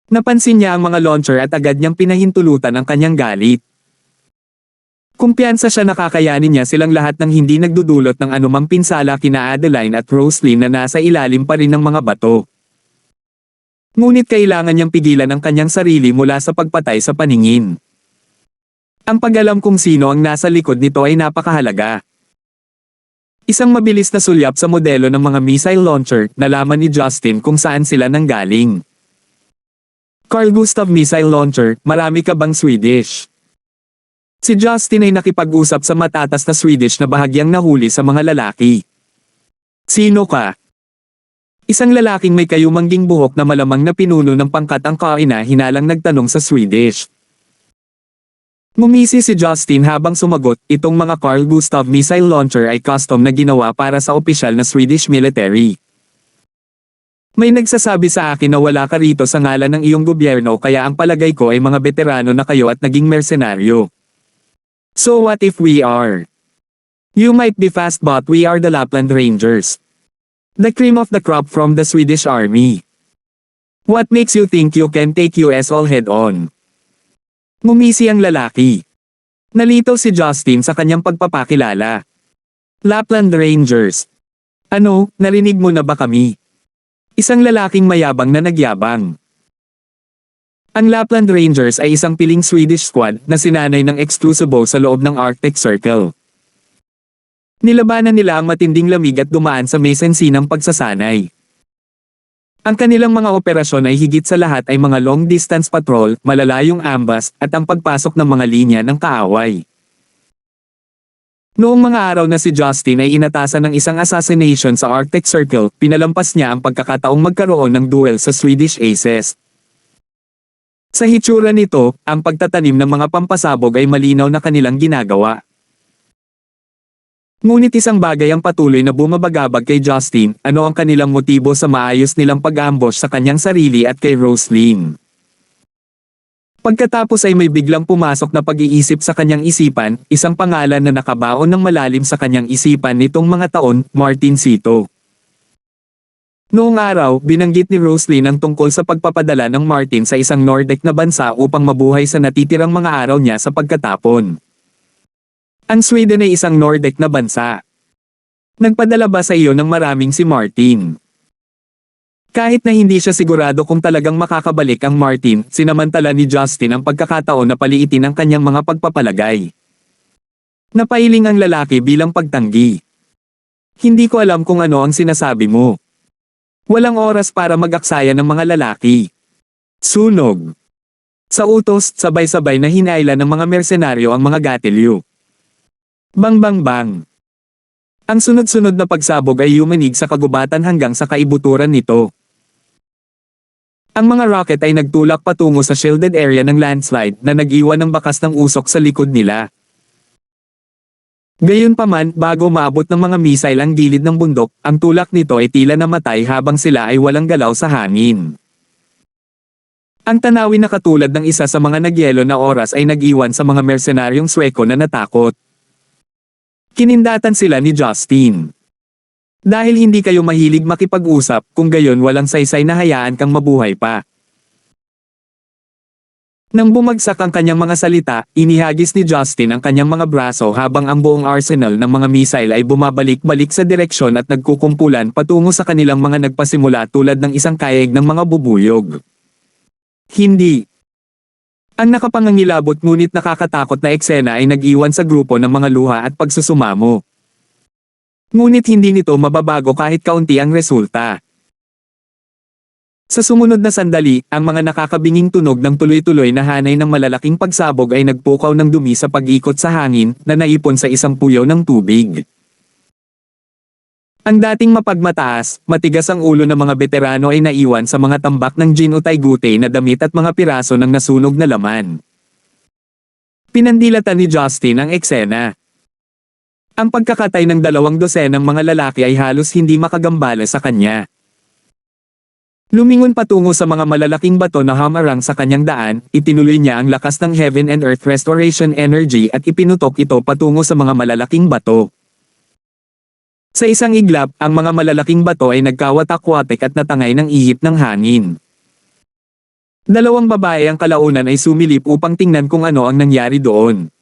Napansin niya ang mga launcher at agad niyang pinahintulutan ang kanyang galit. Kumpiyansa siya na kakayanin niya silang lahat ng hindi nagdudulot ng anumang pinsala kina Adeline at Roslyn na nasa ilalim pa rin ng mga bato. Ngunit kailangan niyang pigilan ang kanyang sarili mula sa pagpatay sa paningin. Ang pag-alam kung sino ang nasa likod nito ay napakahalaga. Isang mabilis na sulyap sa modelo ng mga missile launcher, nalaman ni Justin kung saan sila nanggaling. Carl Gustav Missile Launcher, marami ka bang Swedish? Si Justin ay nakipag-usap sa matatas na Swedish na bahagyang nahuli sa mga lalaki. Sino ka? Isang lalaking may kayumangging buhok na malamang na pinuno ng pangkat ang kaina hinalang nagtanong sa Swedish. Ngumisi si Justin habang sumagot, itong mga Carl Gustav Missile Launcher ay custom na ginawa para sa opisyal na Swedish military. May nagsasabi sa akin na wala ka rito sa ngalan ng iyong gobyerno kaya ang palagay ko ay mga veterano na kayo at naging mersenaryo. So what if we are? You might be fast but we are the Lapland Rangers. The cream of the crop from the Swedish army. What makes you think you can take US all head on? Ngumisi ang lalaki. Nalito si Justin sa kanyang pagpapakilala. Lapland Rangers. Ano, narinig mo na ba kami? Isang lalaking mayabang na nagyabang. Ang Lapland Rangers ay isang piling Swedish squad na sinanay ng eksklusibo sa loob ng Arctic Circle. Nilabanan nila ang matinding lamig at dumaan sa may sensinang pagsasanay. Ang kanilang mga operasyon ay higit sa lahat ay mga long-distance patrol, malalayong ambas, at ang pagpasok ng mga linya ng kaaway. Noong mga araw na si Justin ay inatasan ng isang assassination sa Arctic Circle, pinalampas niya ang pagkakataong magkaroon ng duel sa Swedish Aces. Sa hitsura nito, ang pagtatanim ng mga pampasabog ay malinaw na kanilang ginagawa. Ngunit isang bagay ang patuloy na bumabagabag kay Justin, ano ang kanilang motibo sa maayos nilang pag-ambush sa kanyang sarili at kay Roslyn. Pagkatapos ay may biglang pumasok na pag-iisip sa kanyang isipan, isang pangalan na nakabaon ng malalim sa kanyang isipan nitong mga taon, Martin Sito. Noong araw, binanggit ni Roslyn ang tungkol sa pagpapadala ng Martin sa isang Nordic na bansa upang mabuhay sa natitirang mga araw niya sa pagkatapon. Ang Sweden ay isang Nordic na bansa. Nagpadala ba sa iyo ng maraming si Martin? Kahit na hindi siya sigurado kung talagang makakabalik ang Martin, sinamantala ni Justin ang pagkakataon na paliitin ang kanyang mga pagpapalagay. Napailing ang lalaki bilang pagtanggi. Hindi ko alam kung ano ang sinasabi mo. Walang oras para mag-aksaya ng mga lalaki. Sunog. Sa utos, sabay-sabay na hinailan ng mga mersenaryo ang mga gatilyo. Bang bang bang. Ang sunod-sunod na pagsabog ay yumanig sa kagubatan hanggang sa kaibuturan nito. Ang mga rocket ay nagtulak patungo sa shielded area ng landslide na nag-iwan ng bakas ng usok sa likod nila. Gayunpaman, bago maabot ng mga missile ang gilid ng bundok, ang tulak nito ay tila namatay habang sila ay walang galaw sa hangin. Ang tanawin na katulad ng isa sa mga nagyelo na oras ay nag-iwan sa mga mersenaryong Sweko na natakot. Kinindatan sila ni Justin. Dahil hindi kayo mahilig makipag-usap, kung gayon walang saysay na hayaan kang mabuhay pa. Nang bumagsak ang kanyang mga salita, inihagis ni Justin ang kanyang mga braso habang ang buong arsenal ng mga missile ay bumabalik-balik sa direksyon at nagkukumpulan patungo sa kanilang mga nagpasimula tulad ng isang kaeg ng mga bubuyog. Hindi. Ang nakapangangilabot ngunit nakakatakot na eksena ay nag-iwan sa grupo ng mga luha at pagsusumamo. Ngunit hindi nito mababago kahit kaunti ang resulta. Sa sumunod na sandali, ang mga nakakabinging tunog ng tuloy-tuloy na hanay ng malalaking pagsabog ay nagpukaw ng dumi sa pag-ikot sa hangin na naipon sa isang puyaw ng tubig. Ang dating mapagmataas, matigas ang ulo ng mga veterano ay naiwan sa mga tambak ng Jin Utay-Gutay na damit at mga piraso ng nasunog na laman. Pinandilatan ni Justin ang eksena. Ang pagkakatay ng 200 mga lalaki ay halos hindi makagambala sa kanya. Lumingon patungo sa mga malalaking bato na hamarang sa kanyang daan, itinuloy niya ang lakas ng Heaven and Earth Restoration Energy at ipinutok ito patungo sa mga malalaking bato. Sa isang iglap, ang mga malalaking bato ay nagkawatak-watek at natangay ng ihip ng hangin. 2 babae ang kalaunan ay sumilip upang tingnan kung ano ang nangyari doon.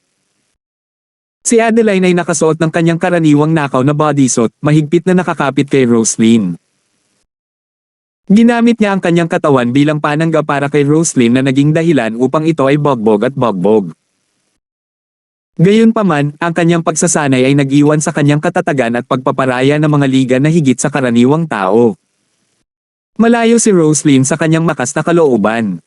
Si Adeline ay nakasuot ng kanyang karaniwang nakaw na bodysuit, mahigpit na nakakapit kay Roslyn. Ginamit niya ang kanyang katawan bilang panangga para kay Roslyn na naging dahilan upang ito ay bogbog at bogbog. Gayunpaman, ang kanyang pagsasanay ay nag-iwan sa kanyang katatagan at pagpaparaya ng mga liga na higit sa karaniwang tao. Malayo si Roslyn sa kanyang makas na kalooban.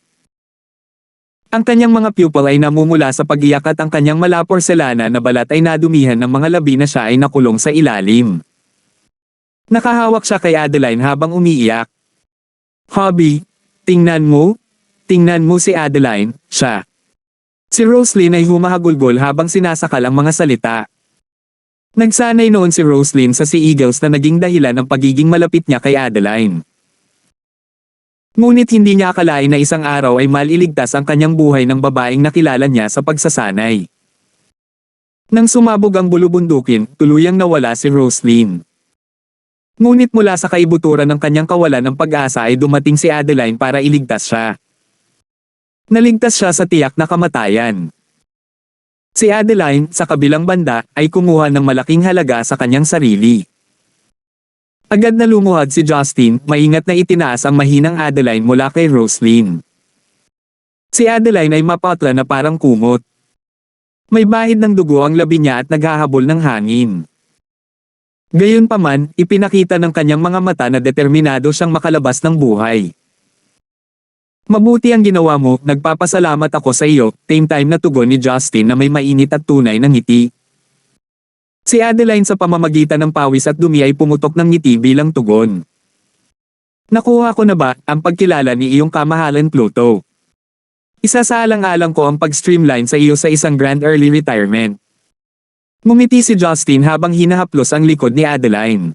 Ang kanyang mga pupil ay namumula sa pag-iyak at ang kanyang mala-porselana na balat ay nadumihan ng mga labi na siya ay nakulong sa ilalim. Nakahawak siya kay Adeline habang umiiyak. "Hobby, tingnan mo si Adeline, siya." Si Roslyn ay humahagulgol habang sinasakal ang mga salita. Nagsanay noon si Roslyn sa Sea Eagles na naging dahilan ng pagiging malapit niya kay Adeline. Ngunit hindi niya akalain na isang araw ay maliligtas ang kanyang buhay ng babaeng nakilala niya sa pagsasanay. Nang sumabog ang bulubundukin, tuluyang nawala si Roslyn. Ngunit mula sa kaibuturan ng kanyang kawalan ng pag-asa ay dumating si Adeline para iligtas siya. Naligtas siya sa tiyak na kamatayan. Si Adeline, sa kabilang banda, ay kumuha ng malaking halaga sa kanyang sarili. Agad na lumuhad si Justin, maingat na itinaas ang mahinang Adeline mula kay Roslyn. Si Adeline ay mapatla na parang kumot. May bahid ng dugo ang labi niya at naghahabol ng hangin. Gayunpaman, ipinakita ng kanyang mga mata na determinado siyang makalabas ng buhay. "Mabuti ang ginawa mo, nagpapasalamat ako sa iyo," same time na tugon ni Justin na may mainit at tunay na ngiti. Si Adeline sa pamamagitan ng pawis at dumi ay pumutok ng ngiti bilang tugon. "Nakuha ko na ba ang pagkilala ni iyong kamahalan Pluto? Isasaalang-alang ko ang pag-streamline sa iyo sa isang grand early retirement." Ngumiti si Justin habang hinahaplos ang likod ni Adeline.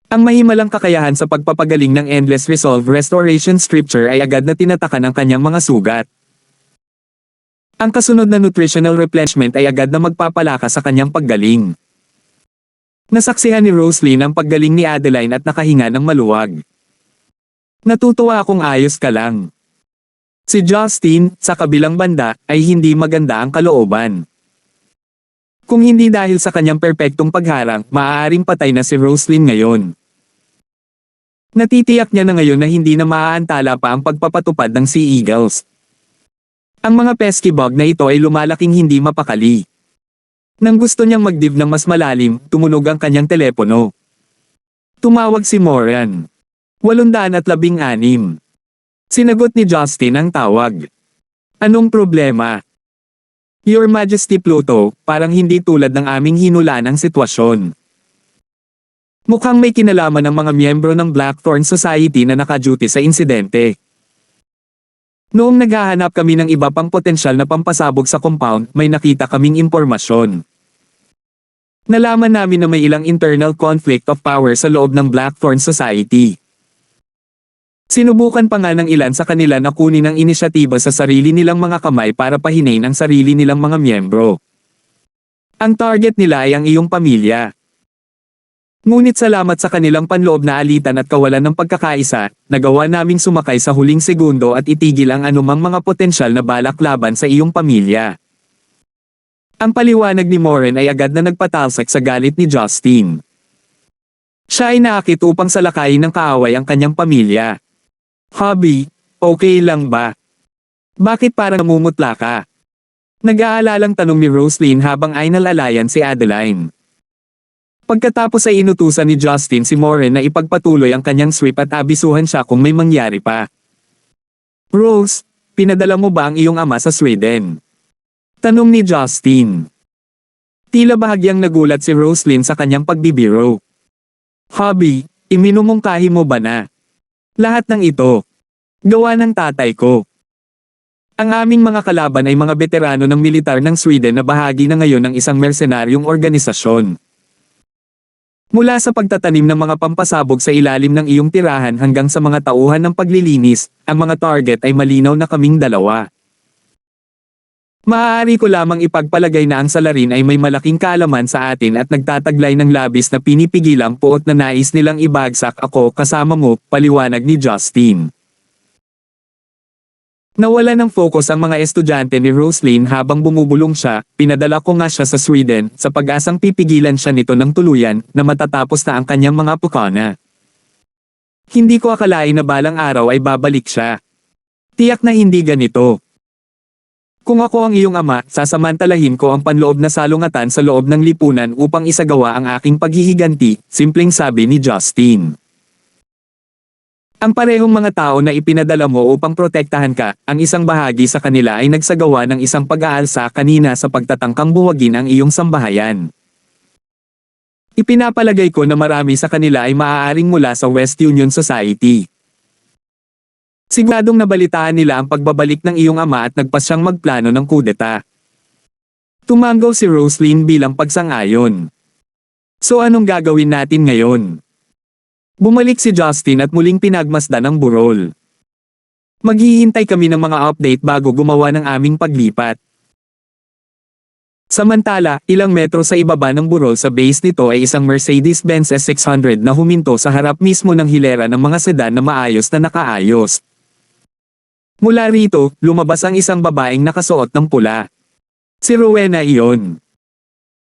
Ang mahimalang kakayahan sa pagpapagaling ng Endless Resolve Restoration Scripture ay agad na tinatakan ang kanyang mga sugat. Ang kasunod na nutritional replenishment ay agad na magpapalakas sa kanyang paggaling. Nasaksihan ni Roslyn ang paggaling ni Adeline at nakahinga ng maluwag. "Natutuwa akong ayos ka lang." Si Justin, sa kabilang banda, ay hindi maganda ang kalooban. Kung hindi dahil sa kanyang perpektong pagharang, maaaring patay na si Roslyn ngayon. Natitiyak niya na ngayon na hindi na maaantala pa ang pagpapatupad ng Sea Eagles. Ang mga pesky bug na ito ay lumalaking hindi mapakali. Nang gusto niyang magdive ng mas malalim, tumunog ang kanyang telepono. Tumawag si Moran. 816. Sinagot ni Justin ang tawag. "Anong problema?" "Your Majesty Pluto, parang hindi tulad ng aming hinulaan ang sitwasyon. Mukhang may kinalaman ng mga miyembro ng Blackthorn Society na naka-duty sa insidente. Noong naghahanap kami ng iba pang potensyal na pampasabog sa compound, may nakita kaming impormasyon. Nalaman namin na may ilang internal conflict of power sa loob ng Blackthorn Society. Sinubukan pa nga ng ilan sa kanila na kunin ang inisyatiba sa sarili nilang mga kamay para pahinain ang sarili nilang mga miyembro. Ang target nila ay ang iyong pamilya. Ngunit salamat sa kanilang panloob na alitan at kawalan ng pagkakaisa, nagawa naming sumakay sa huling segundo at itigil ang anumang mga potensyal na balak laban sa iyong pamilya." Ang paliwanag ni Moran ay agad na nagpatalsik sa galit ni Justin. Siya ay naakit upang salakayin ng kaaway ang kanyang pamilya. "Hobby, okay lang ba? Bakit parang namumutla ka?" Nag-aalalang tanong ni Roslyn habang ay nalalayan si Adeline. Pagkatapos ay inutusan ni Justin si Moran na ipagpatuloy ang kanyang sweep at abisuhan siya kung may mangyari pa. "Rose, pinadala mo ba ang iyong ama sa Sweden?" Tanong ni Justin. Tila bahagyang nagulat si Roslyn sa kanyang pagbibiro. Hobby, iminumungkahi mo ba na? Lahat ng ito, gawa ng tatay ko. Ang aming mga kalaban ay mga veterano ng militar ng Sweden na bahagi na ngayon ng isang mersenaryong organisasyon. Mula sa pagtatanim ng mga pampasabog sa ilalim ng iyong tirahan hanggang sa mga tauhan ng paglilinis, ang mga target ay malinaw na kaming dalawa. Maaari ko lamang ipagpalagay na ang salarin ay may malaking kaalaman sa atin at nagtataglay ng labis na pinipigilang puot na nais nilang ibagsak ako kasama mo, paliwanag ni Justin. Nawala ng focus ang mga estudyante ni Roslyn habang bumubulong siya, pinadala ko nga siya sa Sweden sa pag-asang pipigilan siya nito ng tuluyan na matatapos na ang kanyang mga pukana. Hindi ko akalain na balang araw ay babalik siya. Tiyak na hindi ganito. Kung ako ang iyong ama, sasamantalahin ko ang panloob na salungatan sa loob ng lipunan upang isagawa ang aking paghihiganti, simpleng sabi ni Justin. Ang parehong mga tao na ipinadala mo upang protektahan ka, ang isang bahagi sa kanila ay nagsagawa ng isang pag-aalsa kanina sa pagtatangkang buwagin ang iyong sambahayan. Ipinapalagay ko na marami sa kanila ay maaaring mula sa West Union Society. Siguradong nabalitaan nila ang pagbabalik ng iyong ama at nagpasyang magplano ng kudeta. Tumango si Roslyn bilang pagsang-ayon. So anong gagawin natin ngayon? Bumalik si Justin at muling pinagmasdan ang burol. Maghihintay kami ng mga update bago gumawa ng aming paglipat. Samantala, ilang metro sa ibaba ng burol sa base nito ay isang Mercedes-Benz S600 na huminto sa harap mismo ng hilera ng mga sedan na maayos na nakaayos. Mula rito, lumabas ang isang babaeng nakasuot ng pula. Si Rowena iyon.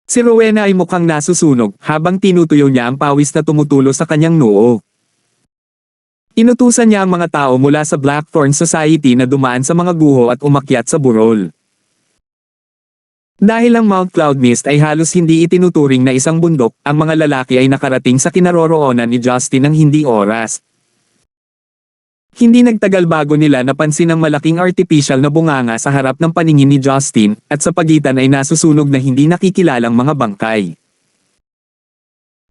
Si Rowena ay mukhang nasusunog habang tinutuyo niya ang pawis na tumutulo sa kanyang noo. Inutusan niya ang mga tao mula sa Blackthorn Society na dumaan sa mga guho at umakyat sa burol. Dahil ang Mount Cloud Mist ay halos hindi itinuturing na isang bundok, ang mga lalaki ay nakarating sa kinaroroonan ni Justin ng hindi oras. Hindi nagtagal bago nila napansin ang malaking artificial na bunganga sa harap ng paningin ni Justin, at sa pagitan ay nasusunog na hindi nakikilalang mga bangkay.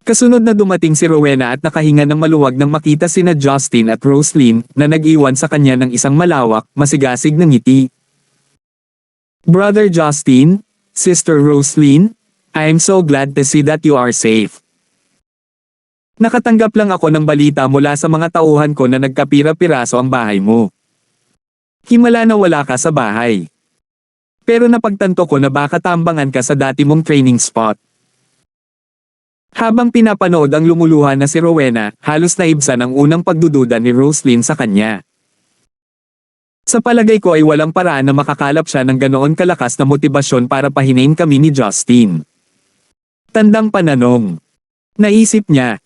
Kasunod na dumating si Rowena at nakahinga ng maluwag nang makita sina Justin at Roslyn, na nag-iwan sa kanya ng isang malawak, masigasig na ngiti. Brother Justin, Sister Roslyn, I am so glad to see that you are safe. Nakatanggap lang ako ng balita mula sa mga tauhan ko na nagkapira-piraso ang bahay mo. Himala na wala ka sa bahay. Pero napagtanto ko na baka tambangan ka sa dati mong training spot. Habang pinapanood ang lumuluhan na si Rowena, halos naibsan ang unang pagdududa ni Roslyn sa kanya. Sa palagay ko ay walang paraan na makakalap siya ng ganoon kalakas na motibasyon para pahinain kami ni Justin. Tandang pananong. Naisip niya.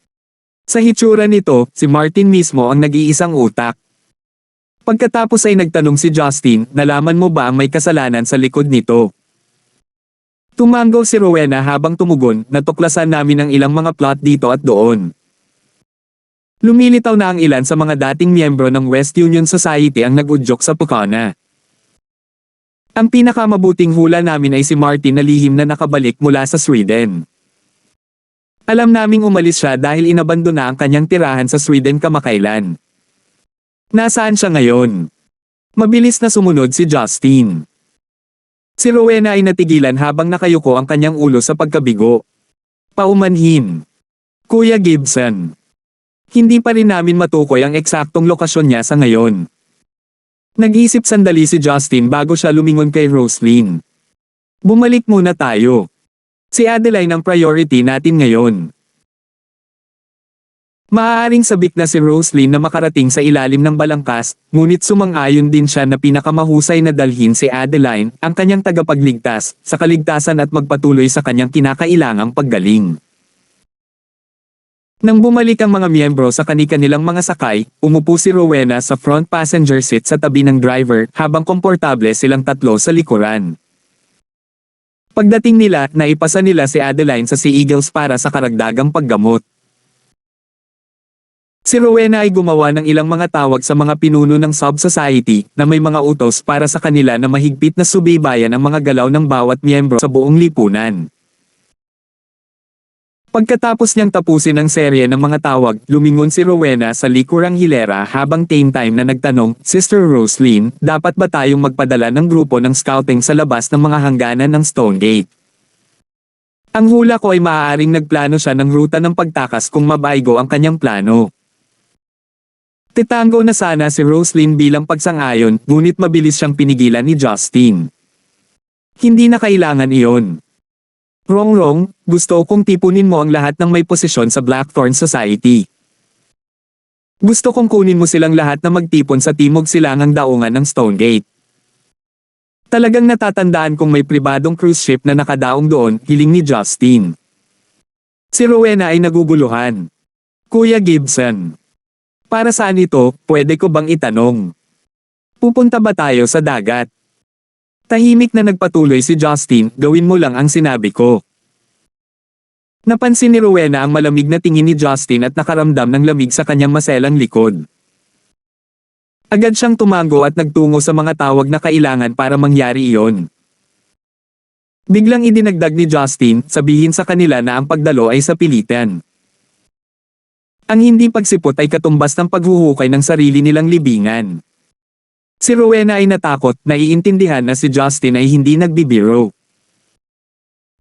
Sa hitsura nito, si Martin mismo ang nag-iisang utak. Pagkatapos ay nagtanong si Justin, nalaman mo ba ang may kasalanan sa likod nito? Tumango si Rowena habang tumugon, natuklasan namin ang ilang mga plot dito at doon. Lumilitaw na ang ilan sa mga dating miyembro ng West Union Society ang nag-udyok sa pukana. Ang pinakamabuting hula namin ay si Martin na lihim na nakabalik mula sa Sweden. Alam naming umalis siya dahil inabandona ang kanyang tirahan sa Sweden kamakailan. Nasaan siya ngayon? Mabilis na sumunod si Justin. Si Rowena ay natigilan habang nakayuko ang kanyang ulo sa pagkabigo. Paumanhin. Kuya Gibson. Hindi pa rin namin matukoy ang eksaktong lokasyon niya sa ngayon. Nag-isip sandali si Justin bago siya lumingon kay Roslyn. Bumalik muna tayo. Si Adeline ang priority natin ngayon. Maaaring sabik na si Roslyn na makarating sa ilalim ng balangkas, ngunit sumang-ayon din siya na pinakamahusay na dalhin si Adeline, ang kanyang tagapagligtas, sa kaligtasan at magpatuloy sa kanyang kinakailangang paggaling. Nang bumalik ang mga miyembro sa kani-kanilang mga sakay, umupo si Rowena sa front passenger seat sa tabi ng driver habang komportable silang tatlo sa likuran. Pagdating nila, naipasa nila si Adeline sa Sea Eagles para sa karagdagang paggamot. Si Rowena ay gumawa ng ilang mga tawag sa mga pinuno ng sub-society na may mga utos para sa kanila na mahigpit na subaybayan ang mga galaw ng bawat miyembro sa buong lipunan. Pagkatapos niyang tapusin ang serye ng mga tawag, lumingon si Rowena sa likurang hilera habang time na nagtanong, Sister Roslyn, dapat ba tayong magpadala ng grupo ng scouting sa labas ng mga hangganan ng Stone Gate? Ang hula ko ay maaaring nagplano siya ng ruta ng pagtakas kung mabaigo ang kanyang plano. Titango na sana si Roslyn bilang pagsang-ayon, ngunit mabilis siyang pinigilan ni Justin. Hindi na kailangan iyon. Wrong, gusto kong tipunin mo ang lahat ng may posisyon sa Blackthorn Society. Gusto kong kunin mo silang lahat na magtipon sa timog silangang daungan ng Stonegate. Talagang natatandaan kong may pribadong cruise ship na nakadaong doon, hiling ni Justin. Si Rowena ay naguguluhan. Kuya Gibson. Para saan ito, pwede ko bang itanong? Pupunta ba tayo sa dagat? Tahimik na nagpatuloy si Justin, gawin mo lang ang sinabi ko. Napansin ni Rowena ang malamig na tingin ni Justin at nakaramdam ng lamig sa kanyang maselang likod. Agad siyang tumango at nagtungo sa mga tawag na kailangan para mangyari iyon. Biglang idinagdag ni Justin, sabihin sa kanila na ang pagdalo ay sa pilitan. Ang hindi pagsipot ay katumbas ng paghuhukay ng sarili nilang libingan. Si Rowena ay natakot, naiintindihan na si Justin ay hindi nagbibiro.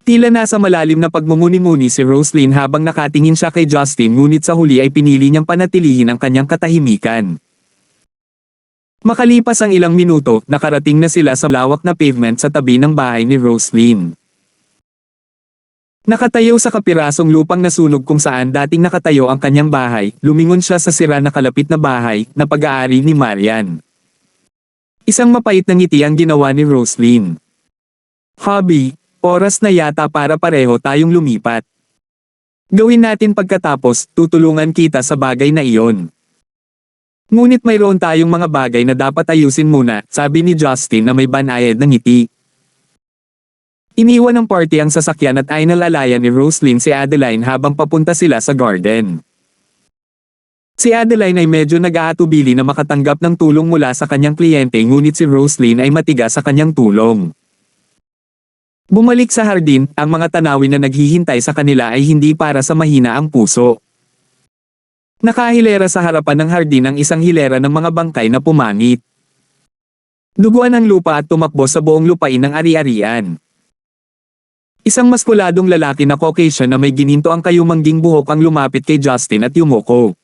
Tila nasa malalim na pagmumuni-muni si Roslyn habang nakatingin siya kay Justin ngunit sa huli ay pinili niyang panatilihin ang kanyang katahimikan. Makalipas ang ilang minuto, nakarating na sila sa lawak na pavement sa tabi ng bahay ni Roslyn. Nakatayo sa kapirasong lupang nasunog kung saan dating nakatayo ang kanyang bahay, lumingon siya sa sira na kalapit na bahay na pag-aari ni Marian. Isang mapait na ngiti ang ginawa ni Roslyn. Hobby, oras na yata para pareho tayong lumipat. Gawin natin pagkatapos, tutulungan kita sa bagay na iyon. Ngunit mayroon tayong mga bagay na dapat ayusin muna, sabi ni Justin na may banayad na ngiti. Iniwan ng party ang sasakyan at ay nalalaya ni Roslyn si Adeline habang papunta sila sa garden. Si Adeline ay medyo nag-aatubili na makatanggap ng tulong mula sa kanyang kliyente ngunit si Roslyn ay matigas sa kanyang tulong. Bumalik sa hardin, ang mga tanawin na naghihintay sa kanila ay hindi para sa mahina ang puso. Nakahilera sa harapan ng hardin ang isang hilera ng mga bangkay na pumangit. Duguan ang lupa at tumakbo sa buong lupain ng ari-arian. Isang maskuladong lalaki na Caucasian na may gininto ang kayumangging buhok ang lumapit kay Justin at yumuko.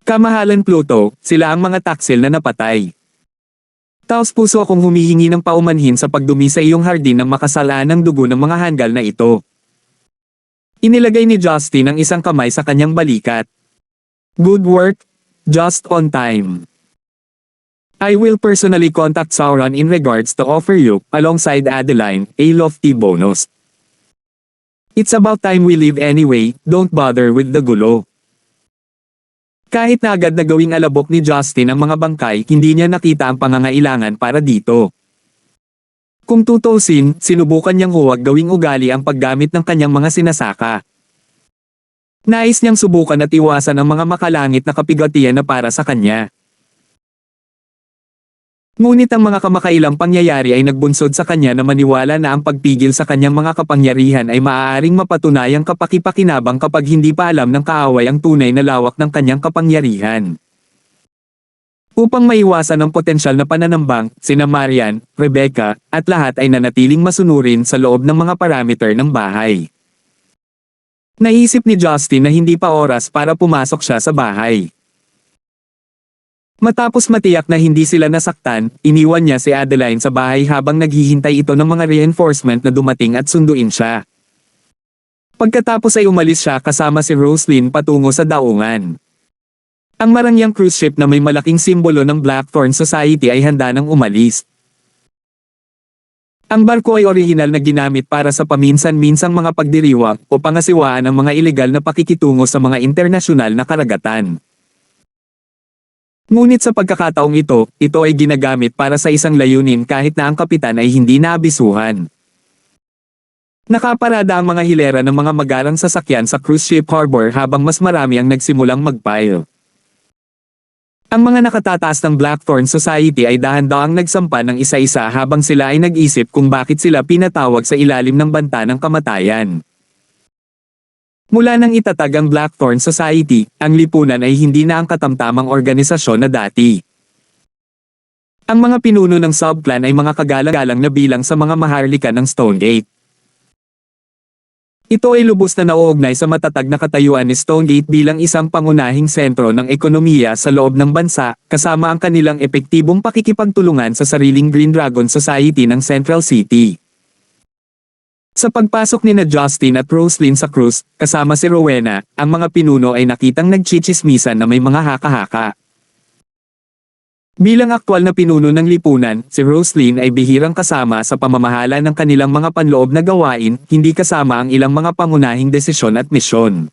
Kamahalan Pluto, sila ang mga taksil na napatay. Taos puso akong humihingi ng paumanhin sa pagdumi sa iyong hardin ng makasalaan ng dugo ng mga hanggal na ito. Inilagay ni Justin ang isang kamay sa kanyang balikat. Good work, just on time. I will personally contact Sauron in regards to offer you, alongside Adeline, a lofty bonus. It's about time we leave anyway, don't bother with the gulo. Kahit na agad na gawing alabok ni Justin ang mga bangkay, hindi niya nakita ang pangangailangan para dito. Kung tutusin, sinubukan niyang huwag gawing ugali ang paggamit ng kanyang mga sinasaka. Nais niyang subukan at iwasan ang mga makalangit na kapigatian na para sa kanya. Ngunit ang mga kamakailang pangyayari ay nagbunsod sa kanya na maniwala na ang pagpigil sa kanyang mga kapangyarihan ay maaaring mapatunayang kapakipakinabang kapag hindi pa alam ng kaaway ang tunay na lawak ng kanyang kapangyarihan. Upang maiwasan ang potensyal na pananambang, sina Marian, Rebecca, at lahat ay nanatiling masunurin sa loob ng mga parameter ng bahay. Naisip ni Justin na hindi pa oras para pumasok siya sa bahay. Matapos matiyak na hindi sila nasaktan, iniwan niya si Adeline sa bahay habang naghihintay ito ng mga reinforcement na dumating at sunduin siya. Pagkatapos ay umalis siya kasama si Roslyn patungo sa daungan. Ang marangyang cruise ship na may malaking simbolo ng Blackthorn Society ay handa nang umalis. Ang barko ay orihinal na ginamit para sa paminsan-minsang mga pagdiriwang o pangasiwaan ng mga ilegal na pakikitungo sa mga internasyonal na karagatan. Ngunit sa pagkakataong ito ay ginagamit para sa isang layunin kahit na ang kapitan ay hindi naabisuhan. Nakaparada ang mga hilera ng mga magarang sasakyan sa cruise ship harbor habang mas marami ang nagsimulang magpile. Ang mga nakatataas ng Blackthorn Society ay dahan-dahang nagsampa ng isa-isa habang sila ay nag-isip kung bakit sila pinatawag sa ilalim ng banta ng kamatayan. Mula nang itatag ang Blackthorn Society, ang lipunan ay hindi na ang katamtamang organisasyon na dati. Ang mga pinuno ng subclan ay mga kagalang-galang na bilang sa mga maharlika ng Stonegate. Ito ay lubos na nauugnay sa matatag na katayuan ni Stonegate bilang isang pangunahing sentro ng ekonomiya sa loob ng bansa, kasama ang kanilang epektibong pakikipagtulungan sa sariling Green Dragon Society ng Central City. Sa pagpasok ni Justin at Roslyn sa cruise, kasama si Rowena, ang mga pinuno ay nakitang nagchichismisan na may mga haka-haka. Bilang aktwal na pinuno ng lipunan, si Roslyn ay bihirang kasama sa pamamahala ng kanilang mga panloob na gawain, hindi kasama ang ilang mga pangunahing desisyon at misyon.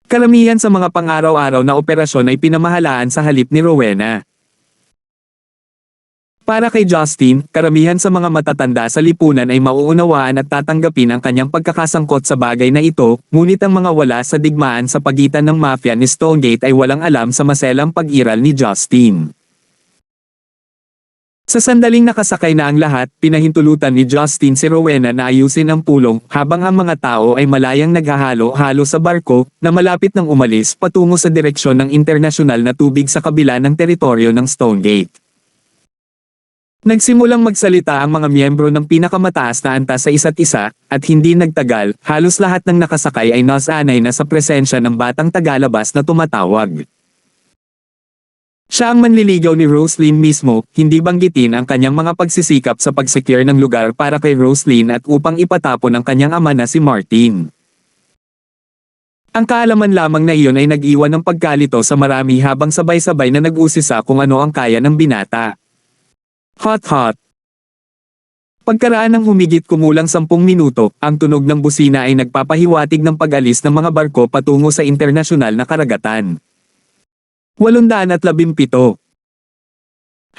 Karamihan sa mga pang-araw-araw na operasyon ay pinamahalaan sa halip ni Rowena. Para kay Justin, karamihan sa mga matatanda sa lipunan ay mauunawaan at tatanggapin ang kanyang pagkakasangkot sa bagay na ito, ngunit ang mga wala sa digmaan sa pagitan ng mafia ni Stonegate ay walang alam sa maselang pag-iral ni Justin. Sa sandaling nakasakay na ang lahat, pinahintulutan ni Justin si Rowena na ayusin ang pulong, habang ang mga tao ay malayang naghahalo-halo sa barko, na malapit nang umalis patungo sa direksyon ng internasyonal na tubig sa kabila ng teritoryo ng Stonegate. Nagsimulang magsalita ang mga miyembro ng pinakamataas na antas sa isa't isa, at hindi nagtagal, halos lahat ng nakasakay ay nasanay na sa presensya ng batang tagalabas na tumatawag. Siya ang manliligaw ni Roslyn mismo, hindi banggitin ang kanyang mga pagsisikap sa pag-secure ng lugar para kay Roslyn at upang ipatapon ang kanyang ama na si Martin. Ang kaalaman lamang na iyon ay nag-iwan ng pagkalito sa marami habang sabay-sabay na nag-usisa kung ano ang kaya ng binata. Hot. Pagkaraan ng humigit kumulang 10 minuto, ang tunog ng busina ay nagpapahiwatig ng pag-alis ng mga barko patungo sa internasyonal na karagatan. 817.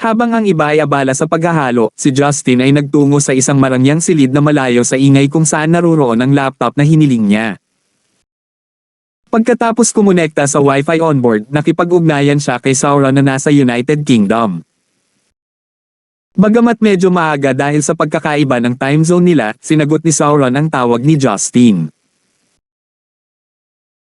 Habang ang iba ay abala sa paghahalo, si Justin ay nagtungo sa isang marangyang silid na malayo sa ingay kung saan naruroon ang laptop na hiniling niya. Pagkatapos kumonekta sa Wi-Fi onboard, nakipag-ugnayan siya kay Sauron na nasa United Kingdom. Bagamat medyo maaga dahil sa pagkakaiba ng time zone nila, sinagot ni Sauron ang tawag ni Justin.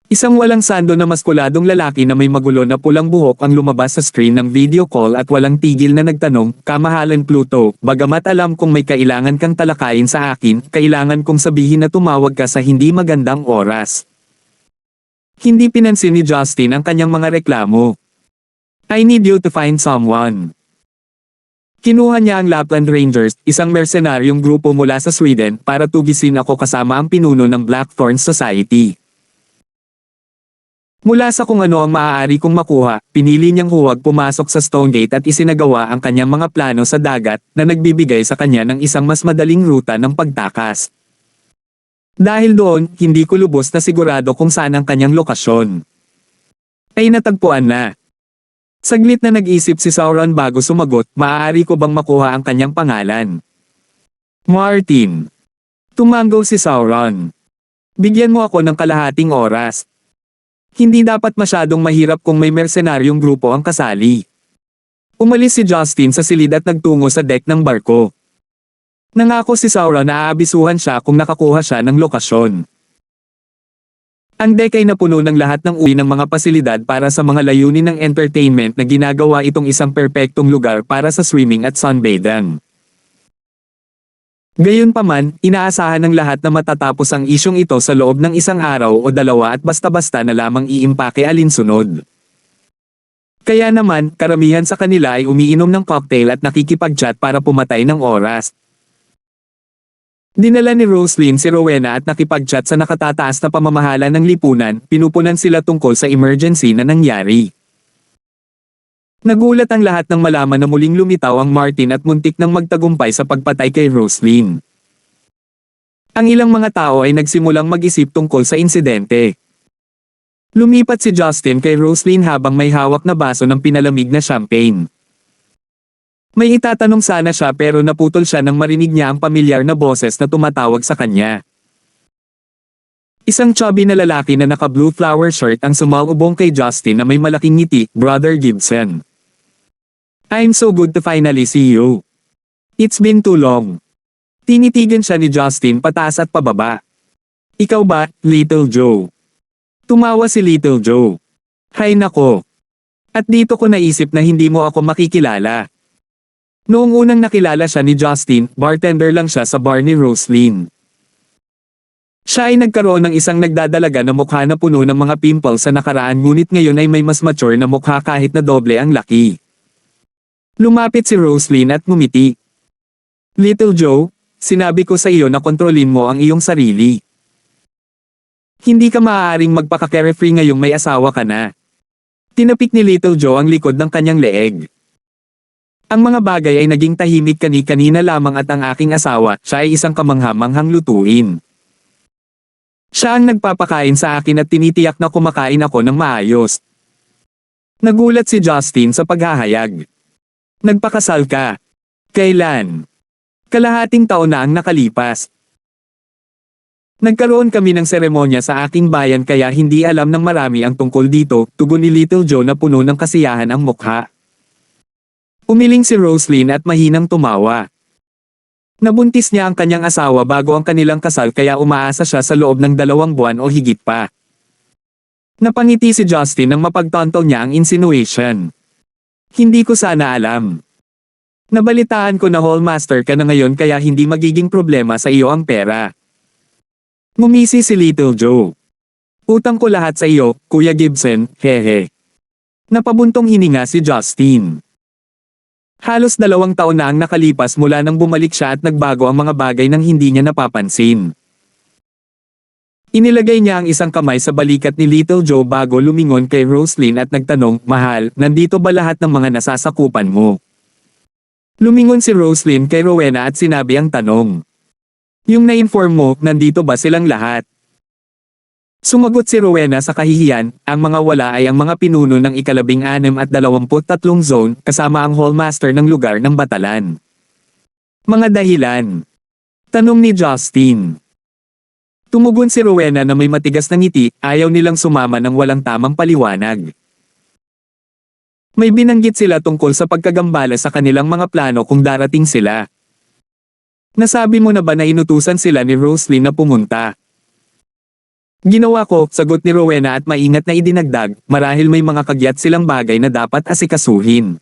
Isang walang sando na maskuladong lalaki na may magulo na pulang buhok ang lumabas sa screen ng video call at walang tigil na nagtanong, "Kamahalan Pluto, bagamat alam kong may kailangan kang talakayin sa akin, kailangan kong sabihin na tumawag ka sa hindi magandang oras." Hindi pinansin ni Justin ang kanyang mga reklamo. "I need you to find someone." Kinuha niya ang Lapland Rangers, isang mercenaryong grupo mula sa Sweden, para tugisin ako kasama ang pinuno ng Blackthorn Society. Mula sa kung ano ang maaari kong makuha, pinili niyang huwag pumasok sa Stonegate at isinagawa ang kanyang mga plano sa dagat, na nagbibigay sa kanya ng isang mas madaling ruta ng pagtakas. Dahil doon, hindi ko lubos na sigurado kung saan ang kanyang lokasyon. Ay natagpuan na. Saglit na nag-isip si Sauron bago sumagot, "Maaari ko bang makuha ang kanyang pangalan?" "Martin." Tumango si Sauron. "Bigyan mo ako ng kalahating oras. Hindi dapat masyadong mahirap kung may mercenaryong grupo ang kasali." Umalis si Justin sa silid at nagtungo sa deck ng barko. Nangako si Sauron na aabisuhan siya kung nakakuha siya ng lokasyon. Ang deck ay napuno ng lahat ng uri ng mga pasilidad para sa mga layunin ng entertainment na ginagawa itong isang perpektong lugar para sa swimming at sunbathing. Gayunpaman, inaasahan ng lahat na matatapos ang isyong ito sa loob ng isang araw o dalawa at basta-basta na lamang iimpake alinsunod. Kaya naman, karamihan sa kanila ay umiinom ng cocktail at nakikipag-chat para pumatay ng oras. Dinala ni Roslyn si Rowena at nakipag-chat sa nakatataas na pamamahala ng lipunan, pinupunan sila tungkol sa emergency na nangyari. Nagulat ang lahat nang malaman na muling lumitaw ang Martin at muntik nang magtagumpay sa pagpatay kay Roslyn. Ang ilang mga tao ay nagsimulang mag-isip tungkol sa insidente. Lumipat si Justin kay Roslyn habang may hawak na baso ng pinalamig na champagne. May itatanong sana siya pero naputol siya nang marinig niya ang pamilyar na boses na tumatawag sa kanya. Isang chubby na lalaki na naka-blue flower shirt ang sumalubong kay Justin na may malaking ngiti, "Brother Gibson. I'm so good to finally see you. It's been too long." Tinitigan siya ni Justin pataas at pababa. Ikaw ba, Little Joe? Tumawa si Little Joe. Hay nako. At dito ko naisip na hindi mo ako makikilala. Noong unang nakilala siya ni Justin, bartender lang siya sa bar ni Roslyn. Siya ay nagkaroon ng isang nagdadalaga na mukha na puno ng mga pimples sa nakaraan ngunit ngayon ay may mas mature na mukha kahit na doble ang laki. Lumapit si Roslyn at ngumiti. Little Joe, sinabi ko sa iyo na kontrolin mo ang iyong sarili. Hindi ka maaaring magpaka-carefree ngayong may asawa ka na. Tinapik ni Little Joe ang likod ng kanyang leeg. Ang mga bagay ay naging tahimik kani-kanina lamang at ang aking asawa, siya ay isang kamangha-manghang lutuin. Siya ang nagpapakain sa akin at tinitiyak na kumakain ako ng maayos. Nagulat si Justin sa paghahayag. Nagpakasal ka. Kailan? Kalahating taon na ang nakalipas. Nagkaroon kami ng seremonya sa aking bayan kaya hindi alam ng marami ang tungkol dito, tugon ni Little Joe na puno ng kasiyahan ang mukha. Umiling si Roslyn at mahinang tumawa. Nabuntis niya ang kanyang asawa bago ang kanilang kasal kaya umaasa siya sa loob ng 2 buwan o higit pa. Napangiti si Justin nang mapagtanto niya ang insinuation. Hindi ko sana alam. Nabalitaan ko na hallmaster ka na ngayon kaya hindi magiging problema sa iyo ang pera. Ngumisi si Little Joe. Utang ko lahat sa iyo, Kuya Gibson, hehe. Napabuntong hininga si Justin. Halos 2 taon na ang nakalipas mula nang bumalik siya at nagbago ang mga bagay nang hindi niya napapansin. Inilagay niya ang isang kamay sa balikat ni Little Joe bago lumingon kay Roslyn at nagtanong, Mahal, nandito ba lahat ng mga nasasakupan mo? Lumingon si Roslyn kay Rowena at sinabi ang tanong. Yung na-inform mo, nandito ba silang lahat? Sumagot si Rowena sa kahihiyan, ang mga wala ay ang mga pinuno ng 16 at 23 zone, kasama ang hallmaster ng lugar ng Batalan. Mga dahilan. Tanong ni Justin. Tumugon si Rowena na may matigas na ngiti, ayaw nilang sumama ng walang tamang paliwanag. May binanggit sila tungkol sa pagkagambala sa kanilang mga plano kung darating sila. Nasabi mo na ba na inutusan sila ni Roslyn na pumunta? Ginawa ko, sagot ni Rowena at maingat na idinagdag, marahil may mga kagyat silang bagay na dapat asikasuhin.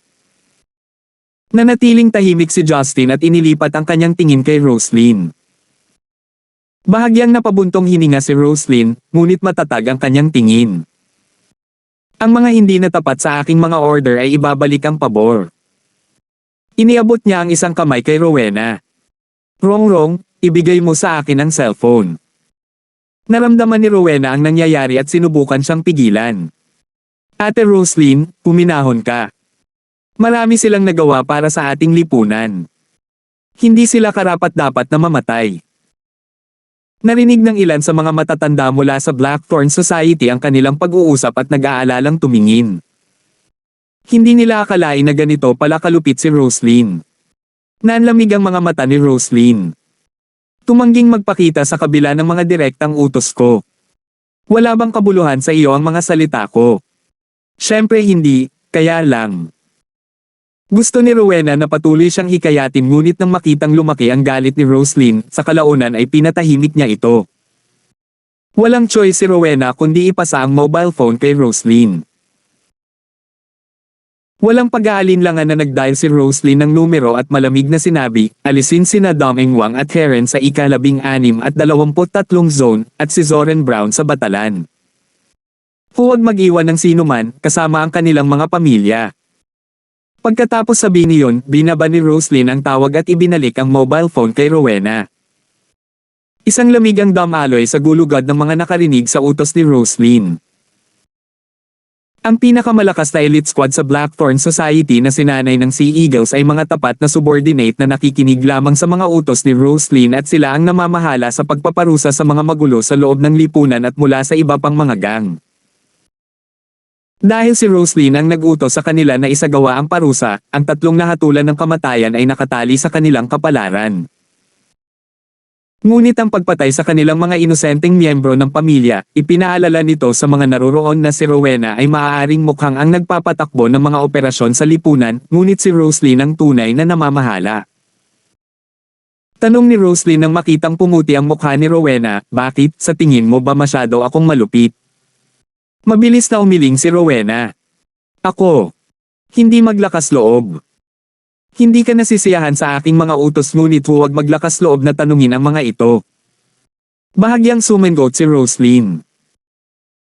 Nanatiling tahimik si Justin at inilipat ang kanyang tingin kay Roslyn. Bahagyang napabuntong hininga si Roslyn, ngunit matatag ang kanyang tingin. Ang mga hindi natapat sa aking mga order ay ibabalik ang pabor. Iniabot niya ang isang kamay kay Rowena. Rong, ibigay mo sa akin ang cellphone. Naramdaman ni Rowena ang nangyayari at sinubukan siyang pigilan. Ate Roslyn, huminahon ka. Marami silang nagawa para sa ating lipunan. Hindi sila karapat-dapat na mamatay. Narinig ng ilan sa mga matatanda mula sa Blackthorn Society ang kanilang pag-uusap at nag-aalalang tumingin. Hindi nila akalain na ganito pala kalupit si Roslyn. Nanlamig ang mga mata ni Roslyn. Tumangging magpakita sa kabila ng mga direktang utos ko. Wala bang kabuluhan sa iyo ang mga salita ko? Siyempre hindi, kaya lang. Gusto ni Rowena na patuloy siyang hikayatin ngunit nang makitang lumaki ang galit ni Roslyn, sa kalaunan ay pinatahimik niya ito. Walang choice si Rowena kundi ipasa ang mobile phone kay Roslyn. Walang pag-aalinlangan na nag-dial si Roslyn ng numero at malamig na sinabi, alisin sina Dong Engwang at Heren sa ika-16 at 23 zone, at si Zoren Brown sa Batalan. Huwag mag-iwan ng sinuman, kasama ang kanilang mga pamilya. Pagkatapos sabihin niyon, binaba ni Roslyn ang tawag at ibinalik ang mobile phone kay Rowena. Isang lamig ang damaloy sa gulugad ng mga nakarinig sa utos ni Roslyn. Ang pinakamalakas na elite squad sa Blackthorn Society na sinanay ng Sea Eagles ay mga tapat na subordinate na nakikinig lamang sa mga utos ni Roslyn at sila ang namamahala sa pagpaparusa sa mga magulo sa loob ng lipunan at mula sa iba pang mga gang. Dahil si Roslyn ang nag-utos sa kanila na isagawa ang parusa, ang 3 nahatulan ng kamatayan ay nakatali sa kanilang kapalaran. Ngunit ang pagpatay sa kanilang mga inosenteng miyembro ng pamilya, ipinaalala nito sa mga naroroon na si Rowena ay maaaring mukhang ang nagpapatakbo ng mga operasyon sa lipunan, ngunit si Roslyn ang tunay na namamahala. 3 Tanong ni Roslyn nang makitang pumuti ang mukha ni Rowena, bakit, sa tingin mo ba masyado akong malupit? Mabilis na umiling si Rowena. Ako. Hindi maglakas loob. Hindi ka nasisiyahan sa aking mga utos ngunit huwag maglakas loob na tanungin ang mga ito. Bahagyang sumengot si Roslyn.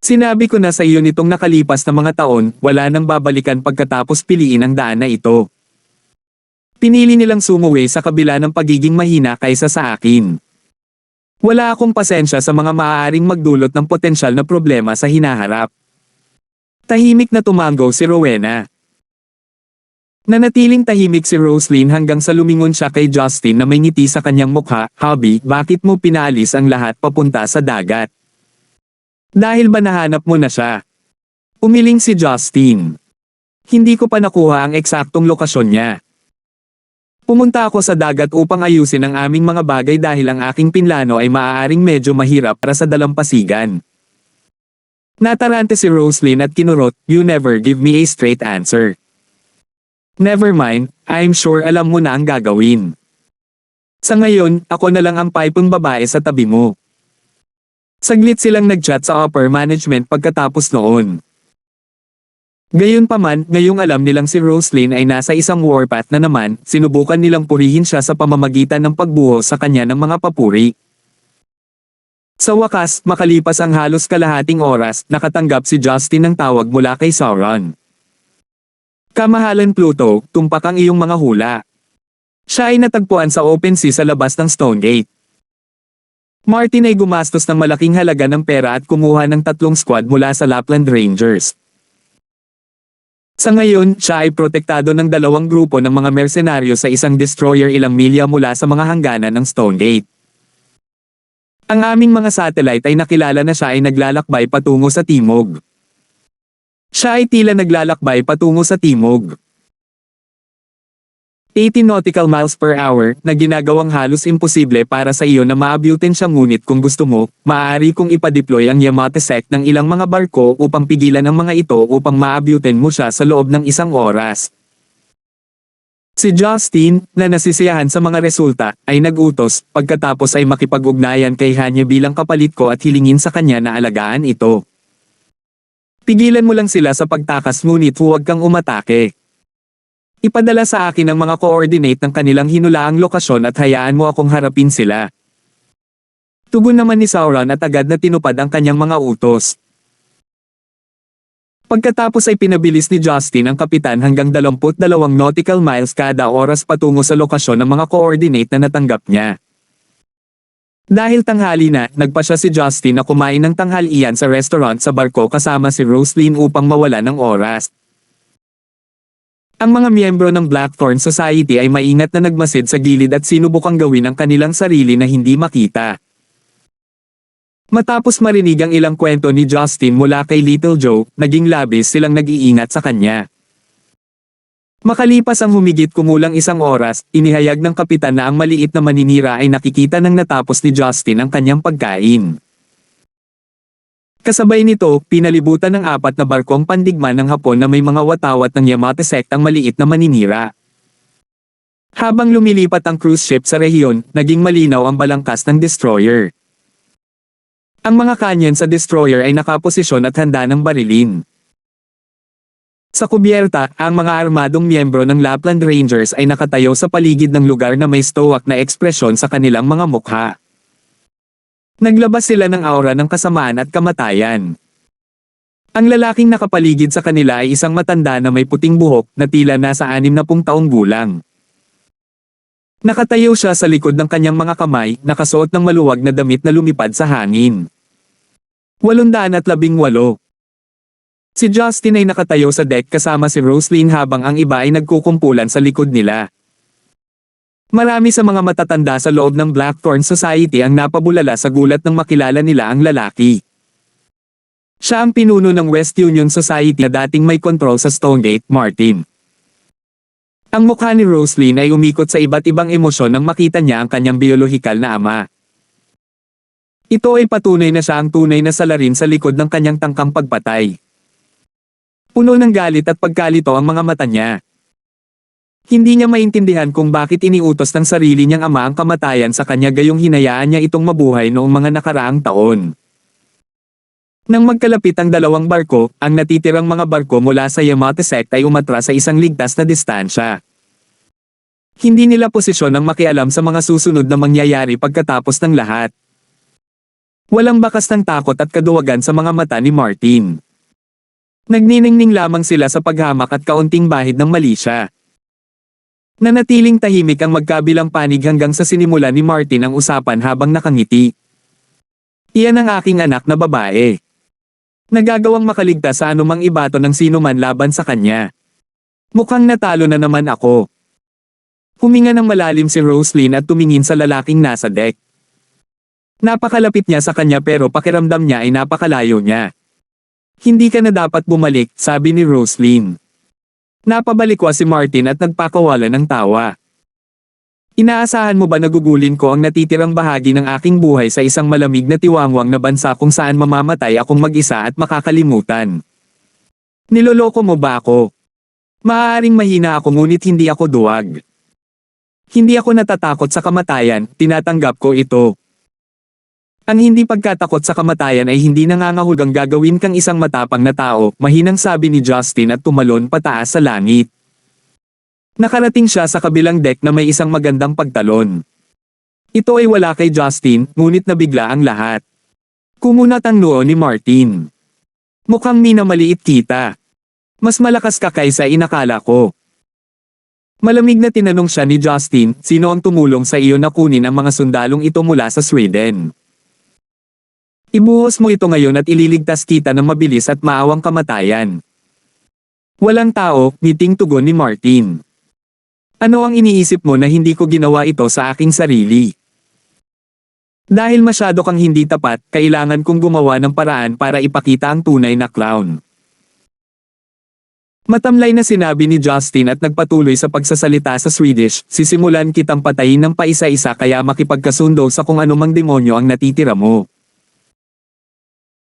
Sinabi ko na sa iyo nitong nakalipas na mga taon, wala nang babalikan pagkatapos piliin ang daan na ito. Pinili nilang sumuwi sa kabila ng pagiging mahina kaysa sa akin. Wala akong pasensya sa mga maaaring magdulot ng potensyal na problema sa hinaharap. Tahimik na tumango si Rowena. Nanatiling tahimik si Roslyn hanggang sa lumingon siya kay Justin na may ngiti sa kanyang mukha, Hubby, bakit mo pinaalis ang lahat papunta sa dagat? Dahil ba nahanap mo na siya? Umiling si Justin. Hindi ko pa nakuha ang eksaktong lokasyon niya. Pumunta ako sa dagat upang ayusin ang aming mga bagay dahil ang aking pinlano ay maaaring medyo mahirap para sa dalampasigan. Natarante si Roslyn at kinurot, you never give me a straight answer. Never mind, I'm sure alam mo na ang gagawin. Sa ngayon, ako na lang ang pipong babae sa tabi mo. Saglit silang nag-chat sa upper management pagkatapos noon. Gayunpaman, ngayong alam nilang si Roslyn ay nasa isang warpath na naman, sinubukan nilang purihin siya sa pamamagitan ng pagbuhos sa kanya ng mga papuri. Sa wakas, makalipas ang halos kalahating oras, nakatanggap si Justin ng tawag mula kay Sauron. Kamahalan Pluto, tumpak ang iyong mga hula. Siya ay natagpuan sa open sea sa labas ng Stone Gate. Martin ay gumastos ng malaking halaga ng pera at kumuha ng 3 squad mula sa Lapland Rangers. Sa ngayon, siya ay protektado ng 2 grupo ng mga mersenaryo sa isang destroyer ilang milya mula sa mga hangganan ng Stone Gate. Ang aming mga satellite ay nakilala na siya ay naglalakbay patungo sa timog. Siya ay tila naglalakbay patungo sa timog. 80 nautical miles per hour na ginagawang halos imposible para sa iyo na maabutin siya ngunit kung gusto mo, maaari kong ipadeploy ang Yamato-sec ng ilang mga barko upang pigilan ang mga ito upang maabutin mo siya sa loob ng 1 oras. Si Justin, na nasisiyahan sa mga resulta, ay nag-utos, pagkatapos ay makipag-ugnayan kay Hanya bilang kapalit ko at hilingin sa kanya na alagaan ito. Pigilan mo lang sila sa pagtakas ngunit huwag kang umatake. Ipadala sa akin ang mga coordinate ng kanilang hinulaang lokasyon at hayaan mo akong harapin sila. Tugon naman ni Sauron at agad na tinupad ang kanyang mga utos. Pagkatapos ay pinabilis ni Justin ang kapitan hanggang 22 nautical miles kada oras patungo sa lokasyon ng mga coordinate na natanggap niya. Dahil tanghali na, nagpa siya si Justin na kumain ng tanghalian sa restaurant sa barko kasama si Roslyn upang mawala ng oras. Ang mga miyembro ng Blackthorn Society ay maingat na nagmasid sa gilid at sinubukang gawin ang kanilang sarili na hindi makita. Matapos marinig ang ilang kwento ni Justin mula kay Little Joe, naging labis silang nag-iingat sa kanya. Makalipas ang humigit kumulang 1 oras, inihayag ng kapitan na ang maliit na maninira ay nakikita nang natapos ni Justin ang kanyang pagkain. Kasabay nito, pinalibutan ng 4 na barkong pandigma ng Hapon na may mga watawat ng Yamato-sec ang maliit na maninira. Habang lumilipat ang cruise ship sa rehiyon, naging malinaw ang balangkas ng destroyer. Ang mga kanyon sa destroyer ay nakaposisyon at handa ng barilin. Sa kubyerta, ang mga armadong miyembro ng Lapland Rangers ay nakatayo sa paligid ng lugar na may stoic na ekspresyon sa kanilang mga mukha. Naglabas sila ng aura ng kasamaan at kamatayan. Ang lalaking nakapaligid sa kanila ay isang matanda na may puting buhok na tila nasa 60 taong gulang. Nakatayo siya sa likod ng kanyang mga kamay, nakasuot ng maluwag na damit na lumipad sa hangin. 818. Si Justin ay nakatayo sa deck kasama si Roslyn habang ang iba ay nagkukumpulan sa likod nila. Marami sa mga matatanda sa loob ng Blackthorn Society ang napabulala sa gulat nang makilala nila ang lalaki. Siya ang pinuno ng West Union Society na dating may kontrol sa Stonegate, Martin. Ang mukha ni Roslyn ay umikot sa iba't ibang emosyon nang makita niya ang kanyang biolohikal na ama. Ito ay patunay na siya ang tunay na salarin sa likod ng kanyang tangkang pagpatay. Puno ng galit at pagkalito ang mga mata niya. Hindi niya maintindihan kung bakit iniutos ng sarili niyang ama ang kamatayan sa kanya gayong hinayaan niya itong mabuhay noong mga nakaraang taon. Nang magkalapit ang dalawang barko, ang natitirang mga barko mula sa Yamato sect ay umatras sa isang ligtas na distansya. Hindi nila posisyon ang makialam sa mga susunod na mangyayari pagkatapos ng lahat. Walang bakas ng takot at kaduwagan sa mga mata ni Martin. Nagniningning lamang sila sa paghamak at kaunting bahid ng mali siya. Nanatiling tahimik ang magkabilang panig hanggang sa sinimulan ni Martin ang usapan habang nakangiti. Iyan ang aking anak na babae. Nagagawang makaligtas sa anumang ibato ng sino man laban sa kanya. Mukhang natalo na naman ako. Huminga ng malalim si Roslyn at tumingin sa lalaking nasa deck. Napakalapit niya sa kanya pero pakiramdam niya ay napakalayo niya. Hindi ka na dapat bumalik, sabi ni Roslyn. Napabalikwa si Martin at nagpakawala ng tawa. Inaasahan mo ba nagugulin ko ang natitirang bahagi ng aking buhay sa isang malamig na tiwangwang na bansa kung saan mamamatay akong mag-isa at makakalimutan? Niloloko mo ba ako? Maaaring mahina ako ngunit hindi ako duwag. Hindi ako natatakot sa kamatayan, tinatanggap ko ito. Ang hindi pagkatakot sa kamatayan ay hindi nangangahulugang gagawin kang isang matapang na tao, mahinang sabi ni Justin at tumalon pataas sa langit. Nakarating siya sa kabilang deck na may isang magandang pagtalon. Ito ay wala kay Justin, ngunit nabigla ang lahat. Kumunat ang noo ni Martin. Mukhang minamaliit kita. Mas malakas ka kaysa inakala ko. Malamig na tinanong siya ni Justin, sino ang tumulong sa iyo na kunin ang mga sundalong ito mula sa Sweden? Ibuhos mo ito ngayon at ililigtas kita ng mabilis at maawang kamatayan. Walang tao, ngiting tugon ni Martin. Ano ang iniisip mo na hindi ko ginawa ito sa aking sarili? Dahil masyado kang hindi tapat, kailangan kong gumawa ng paraan para ipakita ang tunay na clown. Matamlay na sinabi ni Justin at nagpatuloy sa pagsasalita sa Swedish, sisimulan kitang patayin ng paisa-isa kaya makipagkasundo sa kung anumang demonyo ang natitira mo.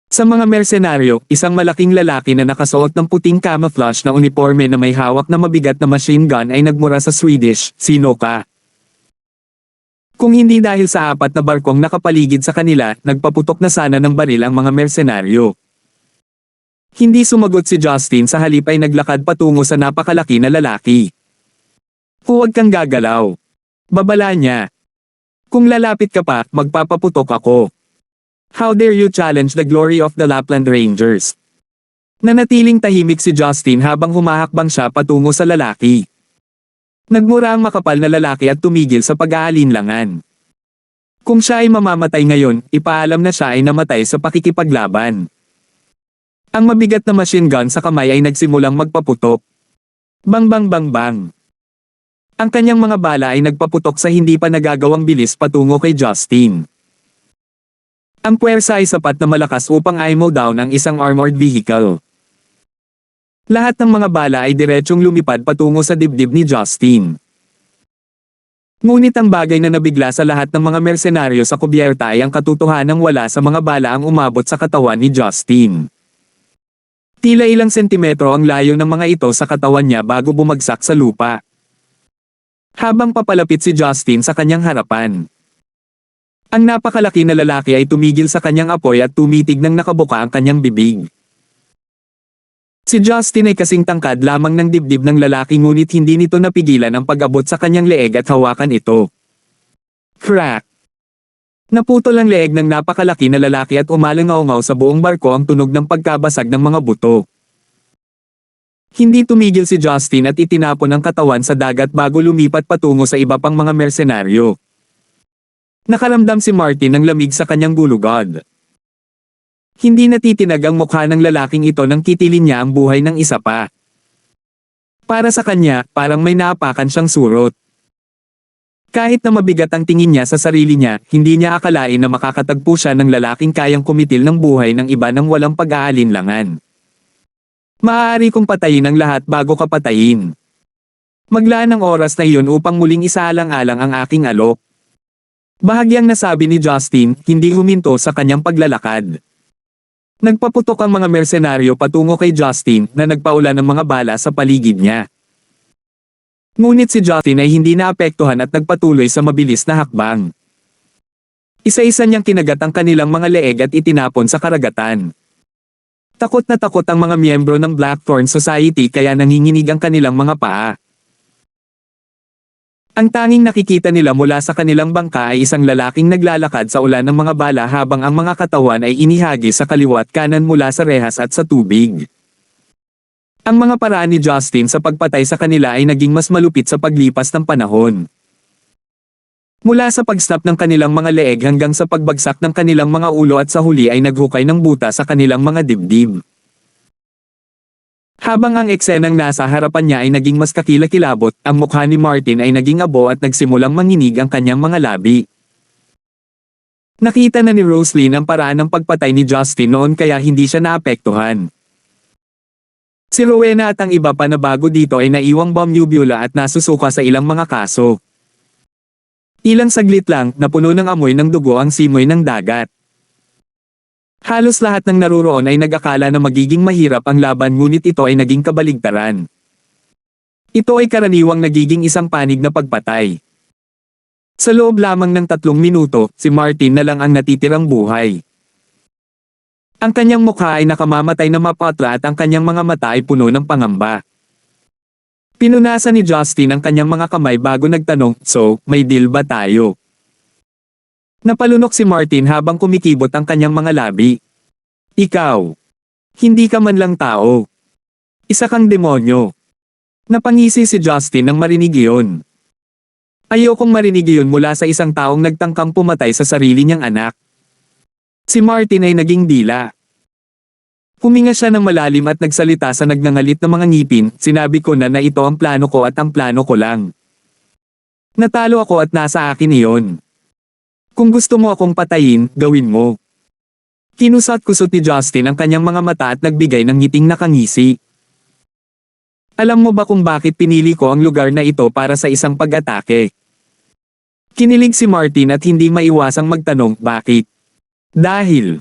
Sa mga mersenaryo, isang malaking lalaki na nakasuot ng puting camouflage na uniforme na may hawak na mabigat na machine gun ay nagmura sa Swedish, sino ka? Kung hindi dahil sa apat na barkong nakapaligid sa kanila, nagpaputok na sana ng baril ang mga mersenaryo. Hindi sumagot si Justin sa halip ay naglakad patungo sa napakalaki na lalaki. Huwag kang gagalaw. Babala niya. Kung lalapit ka pa, magpapaputok ako. How dare you challenge the glory of the Lapland Rangers? Nanatiling tahimik si Justin habang humahakbang siya patungo sa lalaki. Nagmura ang makapal na lalaki at tumigil sa pag-aalinlangan. Kung siya ay mamamatay ngayon, ipaalam na siya ay namatay sa pakikipaglaban. Ang mabigat na machine gun sa kamay ay nagsimulang magpaputok. Bang bang bang bang. Ang kanyang mga bala ay nagpaputok sa hindi pa nagagawang bilis patungo kay Justin. Ang puwersa ay sapat na malakas upang i-mow down ang isang armored vehicle. Lahat ng mga bala ay diretsong lumipad patungo sa dibdib ni Justin. Ngunit ang bagay na nabigla sa lahat ng mga mersenaryo sa kubyerta ay ang katotohanang wala sa mga bala ang umabot sa katawan ni Justin. Tila ilang sentimetro ang layo ng mga ito sa katawan niya bago bumagsak sa lupa. Habang papalapit si Justin sa kanyang harapan. Ang napakalaki na lalaki ay tumigil sa kanyang apoy at tumitig ng nakabuka ang kanyang bibig. Si Justin ay kasing tangkad lamang ng dibdib ng lalaki ngunit hindi nito napigilan ang pag-abot sa kanyang leeg at hawakan ito. Crack! Naputol ang leeg ng napakalaki na lalaki at umalangaw-ngaw sa buong barko ang tunog ng pagkabasag ng mga buto. Hindi tumigil si Justin at itinapon ang katawan sa dagat bago lumipat patungo sa iba pang mga mersenaryo. Nakaramdam si Martin ng lamig sa kanyang gulugod. Hindi natitinag ang mukha ng lalaking ito nang kitilin niya ang buhay ng isa pa. Para sa kanya, parang may naapakan siyang surot. Kahit na mabigat ang tingin niya sa sarili niya, hindi niya akalain na makakatagpo siya ng lalaking kayang kumitil ng buhay ng iba nang walang pag-aalinlangan. Maaari kong patayin ang lahat bago ka patayin. Maglaan ng oras na iyon upang muling isaalang-alang ang aking alok. Bahagyang nasabi ni Justin, hindi huminto sa kanyang paglalakad. Nagpaputok ang mga mersenaryo patungo kay Justin na nagpaulan ng mga bala sa paligid niya. Ngunit si Justin ay hindi naapektuhan at nagpatuloy sa mabilis na hakbang. Isa-isa niyang kinagat ang kanilang mga leeg at itinapon sa karagatan. Takot na takot ang mga miyembro ng Blackthorn Society kaya nanginginig ang kanilang mga paa. Ang tanging nakikita nila mula sa kanilang bangka ay isang lalaking naglalakad sa ulan ng mga bala habang ang mga katawan ay inihagi sa kaliwat kanan mula sa rehas at sa tubig. Ang mga paraan ni Justin sa pagpatay sa kanila ay naging mas malupit sa paglipas ng panahon. Mula sa pag-snap ng kanilang mga leeg hanggang sa pagbagsak ng kanilang mga ulo at sa huli ay naghukay ng buta sa kanilang mga dibdib. Habang ang eksenang nasa harapan niya ay naging mas kakilakilabot, ang mukha ni Martin ay naging abo at nagsimulang manginig ang kanyang mga labi. Nakita na ni Roslyn ang paraan ng pagpatay ni Justin noon kaya hindi siya naapektuhan. Si Rowena at ang iba pa na bago dito ay naiwang bomb-ubula at nasusuka sa ilang mga kaso. Ilang saglit lang, napuno ng amoy ng dugo ang simoy ng dagat. Halos lahat ng naruroon ay nag-akala na magiging mahirap ang laban ngunit ito ay naging kabaligtaran. Ito ay karaniwang nagiging isang panig na pagpatay. Sa loob lamang ng 3 minuto, si Martin na lang ang natitirang buhay. Ang kanyang mukha ay nakamamatay na mapatla at ang kanyang mga mata ay puno ng pangamba. Pinunasan ni Justin ang kanyang mga kamay bago nagtanong, "So, may deal ba tayo?" Napalunok si Martin habang kumikibot ang kanyang mga labi. "Ikaw. Hindi ka man lang tao. Isa kang demonyo." Napangisi si Justin nang marinig iyon. Ayokong marinig iyon mula sa isang taong nagtangkang pumatay sa sarili niyang anak. Si Martin ay naging dila. Huminga siya ng malalim at nagsalita sa nagngangalit na mga ngipin, "Sinabi ko na ito ang plano ko at ang plano ko lang. Natalo ako at nasa akin iyon. Kung gusto mo akong patayin, gawin mo." Kinusot-kusot ni Justin ang kanyang mga mata at nagbigay ng ngiting nakangisi. "Alam mo ba kung bakit pinili ko ang lugar na ito para sa isang pag-atake?" Kinilig si Martin at hindi maiwasang magtanong, "Bakit?" "Dahil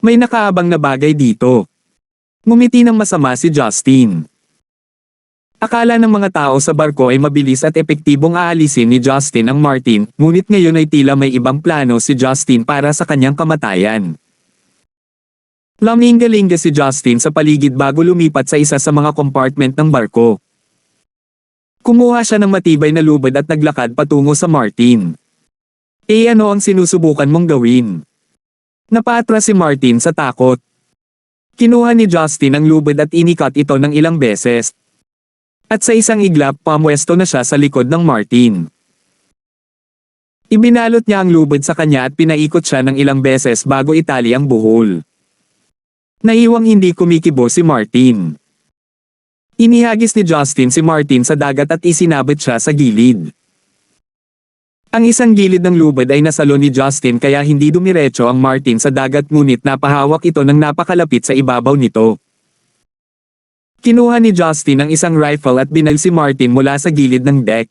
may nakaabang na bagay dito." Ngumiti ng masama si Justin. Akala ng mga tao sa barko ay mabilis at epektibong aalisin ni Justin ang Martin, ngunit ngayon ay tila may ibang plano si Justin para sa kanyang kamatayan. Lamingga-lingga si Justin sa paligid bago lumipat sa isa sa mga compartment ng barko. Kumuha siya ng matibay na lubid at naglakad patungo sa Martin. Ano ang sinusubukan mong gawin?" Napaatras si Martin sa takot. Kinuha ni Justin ang lubid at inikat ito ng ilang beses. At sa isang iglap, pamwesto na siya sa likod ng Martin. Ibinalot niya ang lubid sa kanya at pinaikot siya ng ilang beses bago itali ang buhol. Naiwang hindi kumikibo si Martin. Inihagis ni Justin si Martin sa dagat at isinabit siya sa gilid. Ang isang gilid ng lubid ay nasalo ni Justin kaya hindi dumiretso ang Martin sa dagat ngunit napahawak ito ng napakalapit sa ibabaw nito. Kinuha ni Justin ang isang rifle at binal si Martin mula sa gilid ng deck.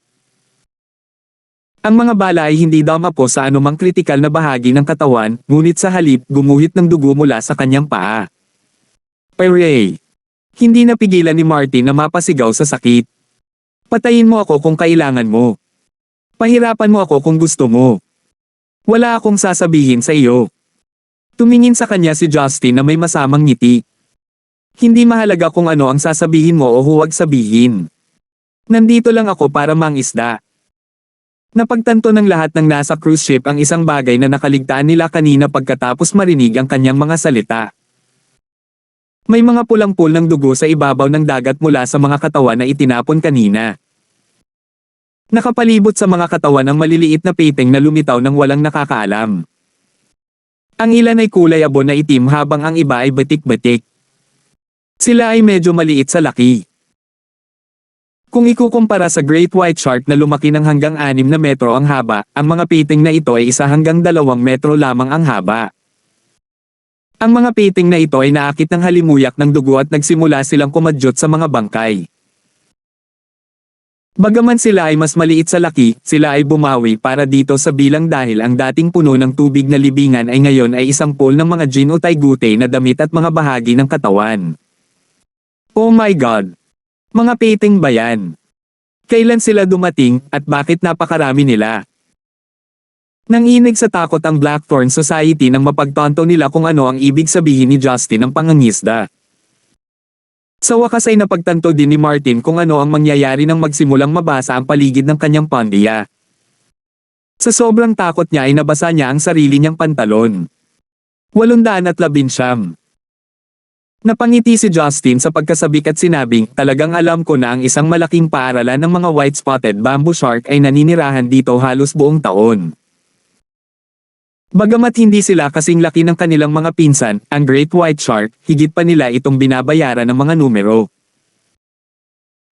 Ang mga bala ay hindi damapo sa anumang kritikal na bahagi ng katawan, ngunit sa halip gumuhit ng dugo mula sa kanyang paa. "Pare!" Hindi napigilan ni Martin na mapasigaw sa sakit. "Patayin mo ako kung kailangan mo. Pahirapan mo ako kung gusto mo. Wala akong sasabihin sa iyo." Tumingin sa kanya si Justin na may masamang ngiti. "Hindi mahalaga kung ano ang sasabihin mo o huwag sabihin. Nandito lang ako para mangisda." Napagtanto ng lahat ng nasa cruise ship ang isang bagay na nakaligtaan nila kanina pagkatapos marinig ang kanyang mga salita. May mga pulang pool ng dugo sa ibabaw ng dagat mula sa mga katawan na itinapon kanina. Nakapalibot sa mga katawan ang maliliit na peteng na lumitaw ng walang nakakaalam. Ang ilan ay kulay abo na itim habang ang iba ay batik-batik. Sila ay medyo maliit sa laki. Kung ikukumpara sa Great White Shark na lumaki ng hanggang 6 na metro ang haba, ang mga piting na ito ay 1 hanggang 2 metro lamang ang haba. Ang mga piting na ito ay naakit ng halimuyak ng dugo at nagsimula silang kumadyot sa mga bangkay. Bagaman sila ay mas maliit sa laki, sila ay bumawi para dito sa bilang dahil ang dating puno ng tubig na libingan ay ngayon ay isang pool ng mga gin o taygutay na damit at mga bahagi ng katawan. Oh my God! Mga piting ba yan? Kailan sila dumating, at bakit napakarami nila? Nanginig sa takot ang Blackthorn Society nang mapagtanto nila kung ano ang ibig sabihin ni Justin ng pangangisda. Sa wakas ay napagtanto din ni Martin kung ano ang mangyayari nang magsimulang mabasa ang paligid ng kanyang pandiya. Sa sobrang takot niya ay nabasa niya ang sarili niyang pantalon. 819. Napangiti si Justin sa pagkasabik at sinabing, talagang alam ko na ang isang malaking paaralan ng mga white-spotted bamboo shark ay naninirahan dito halos buong taon. Bagamat hindi sila kasing laki ng kanilang mga pinsan, ang Great White Shark, higit pa nila itong binabayaran ng mga numero.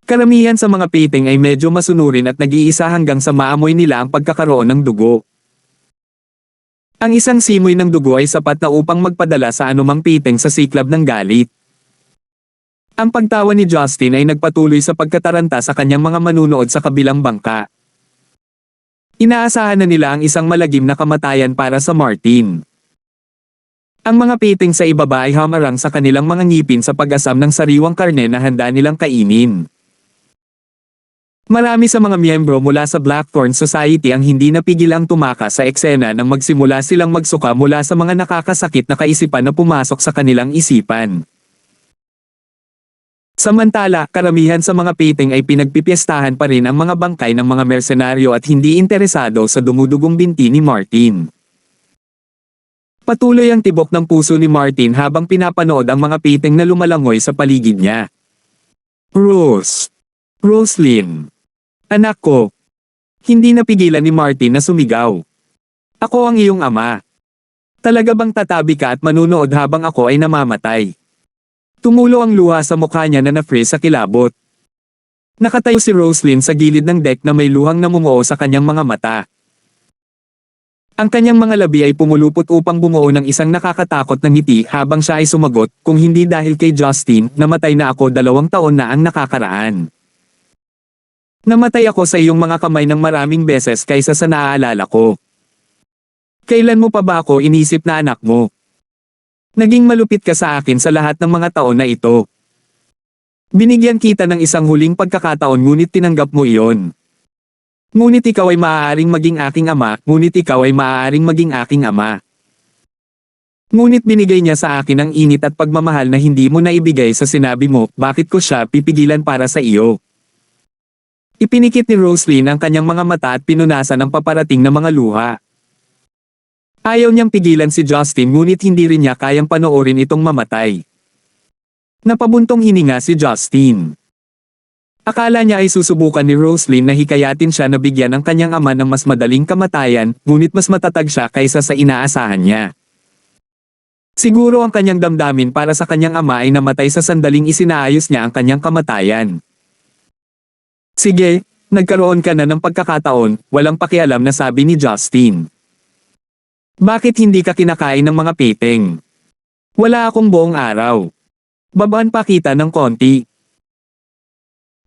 Karamihan sa mga piting ay medyo masunurin at nag-iisa hanggang sa maamoy nila ang pagkakaroon ng dugo. Ang isang simoy ng dugo ay sapat na upang magpadala sa anumang piting sa siklab ng galit. Ang pagtawa ni Justin ay nagpatuloy sa pagkataranta sa kanyang mga manunood sa kabilang bangka. Inaasahan na nila ang isang malagim na kamatayan para sa Martin. Ang mga piting sa ibaba ay hamarang sa kanilang mga ngipin sa pag-asam ng sariwang karne na handa nilang kainin. Marami sa mga miyembro mula sa Blackthorn Society ang hindi napigil ang tumaka sa eksena nang magsimula silang magsuka mula sa mga nakakasakit na kaisipan na pumasok sa kanilang isipan. Samantala, karamihan sa mga piting ay pinagpipiestahan pa rin ang mga bangkay ng mga mersenaryo at hindi interesado sa dumudugong binti ni Martin. Patuloy ang tibok ng puso ni Martin habang pinapanood ang mga piting na lumalangoy sa paligid niya. Roslyn. Anak ko. Hindi napigilan ni Martin na sumigaw. Ako ang iyong ama. Talaga bang tatabi ka at manunood habang ako ay namamatay? Tumulo ang luha sa mukha niya na na-freeze sa kilabot. Nakatayo si Roslyn sa gilid ng deck na may luhang namumuo sa kanyang mga mata. Ang kanyang mga labi ay pumulupot upang bumuo ng isang nakakatakot na ngiti habang siya ay sumagot, kung hindi dahil kay Justin, namatay na ako 2 taon na ang nakakaraan. Namatay ako sa iyong mga kamay ng maraming beses kaysa sa naaalala ko. Kailan mo pa ba ako inisip na anak mo? Naging malupit ka sa akin sa lahat ng mga taon na ito. Binigyan kita ng isang huling pagkakataon ngunit tinanggap mo iyon. Ngunit ikaw ay maaaring maging aking ama, Ngunit binigay niya sa akin ang init at pagmamahal na hindi mo naibigay sa sinabi mo, bakit ko siya pipigilan para sa iyo? Ipinikit ni Roslyn ang kanyang mga mata at pinunasan ang paparating na mga luha. Ayaw niyang pigilan si Justin ngunit hindi rin niya kayang panoorin itong mamatay. Napabuntong hininga si Justin. Akala niya ay susubukan ni Roslyn na hikayatin siya na bigyan ng kanyang ama ng mas madaling kamatayan, ngunit mas matatag siya kaysa sa inaasahan niya. Siguro ang kanyang damdamin para sa kanyang ama ay namatay sa sandaling isinaayos niya ang kanyang kamatayan. Sige, nagkaroon ka na ng pagkakataon, walang pakialam na sabi ni Justin. Bakit hindi ka kinakain ng mga piting? Wala akong buong araw. Babaan pa kita ng konti.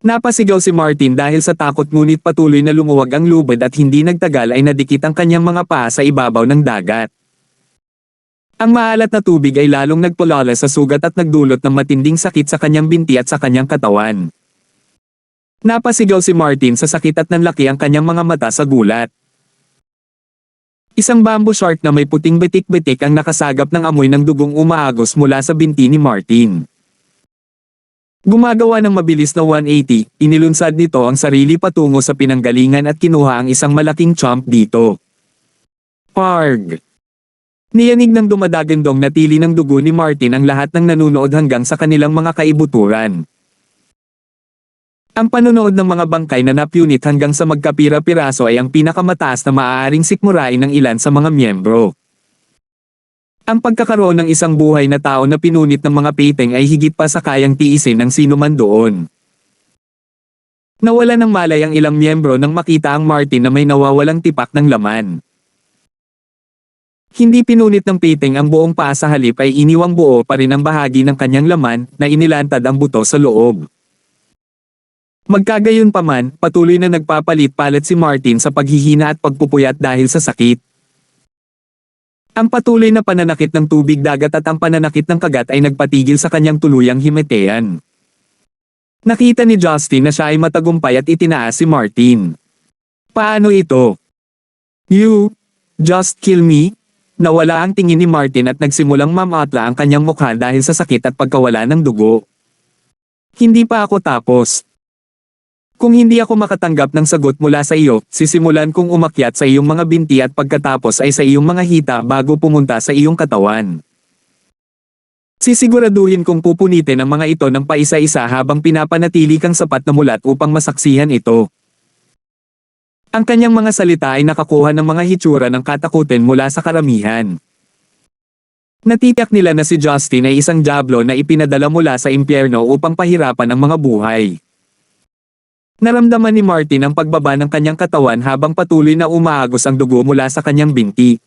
Napasigaw si Martin dahil sa takot ngunit patuloy na lumuwag ang lubid at hindi nagtagal ay nadikit ang kanyang mga paa sa ibabaw ng dagat. Ang maalat na tubig ay lalong nagpulala sa sugat at nagdulot ng matinding sakit sa kanyang binti at sa kanyang katawan. Napasigaw si Martin sa sakit at nanlaki ang kanyang mga mata sa gulat. Isang bamboo shark na may puting bitik-bitik ang nakasagap ng amoy ng dugong umaagos mula sa binti ni Martin. Gumagawa ng mabilis na 180, inilunsad nito ang sarili patungo sa pinanggalingan at kinuha ang isang malaking chomp dito. Parg! Niyanig ng dumadagandong na tili ng dugo ni Martin ang lahat ng nanunood hanggang sa kanilang mga kaibuturan. Ang panonood ng mga bangkay na napunit hanggang sa magkapira-piraso ay ang pinakamataas na maaaring sikmurain ng ilan sa mga miyembro. Ang pagkakaroon ng isang buhay na tao na pinunit ng mga piting ay higit pa sa kayang tiisin ng sino man doon. Nawala ng malay ang ilang miyembro nang makita ang Martin na may nawawalang tipak ng laman. Hindi pinunit ng piting ang buong paa, sa halip ay iniwang buo pa rin ang bahagi ng kanyang laman na inilantad ang buto sa loob. Magkagayunpaman, patuloy na nagpapalit-palit si Martin sa paghihina at pagpupuyat dahil sa sakit. Ang patuloy na pananakit ng tubig dagat at ang pananakit ng kagat ay nagpatigil sa kanyang tuluyang himetean. Nakita ni Justin na siya ay matagumpay at itinaas si Martin. Paano ito? You just kill me? Nawala ang tingin ni Martin at nagsimulang mamatla ang kanyang mukha dahil sa sakit at pagkawala ng dugo. Hindi pa ako tapos. Kung hindi ako makatanggap ng sagot mula sa iyo, sisimulan kong umakyat sa iyong mga binti at pagkatapos ay sa iyong mga hita bago pumunta sa iyong katawan. Sisiguraduhin kong pupunitin ang mga ito ng paisa-isa habang pinapanatili kang sapat na mulat upang masaksihan ito. Ang kanyang mga salita ay nakakuha ng mga hitsura ng katakutin mula sa karamihan. Natitiyak nila na si Justin ay isang diablo na ipinadala mula sa impyerno upang pahirapan ang mga buhay. Naramdaman ni Martin ang pagbaba ng kanyang katawan habang patuloy na umaagos ang dugo mula sa kanyang binti.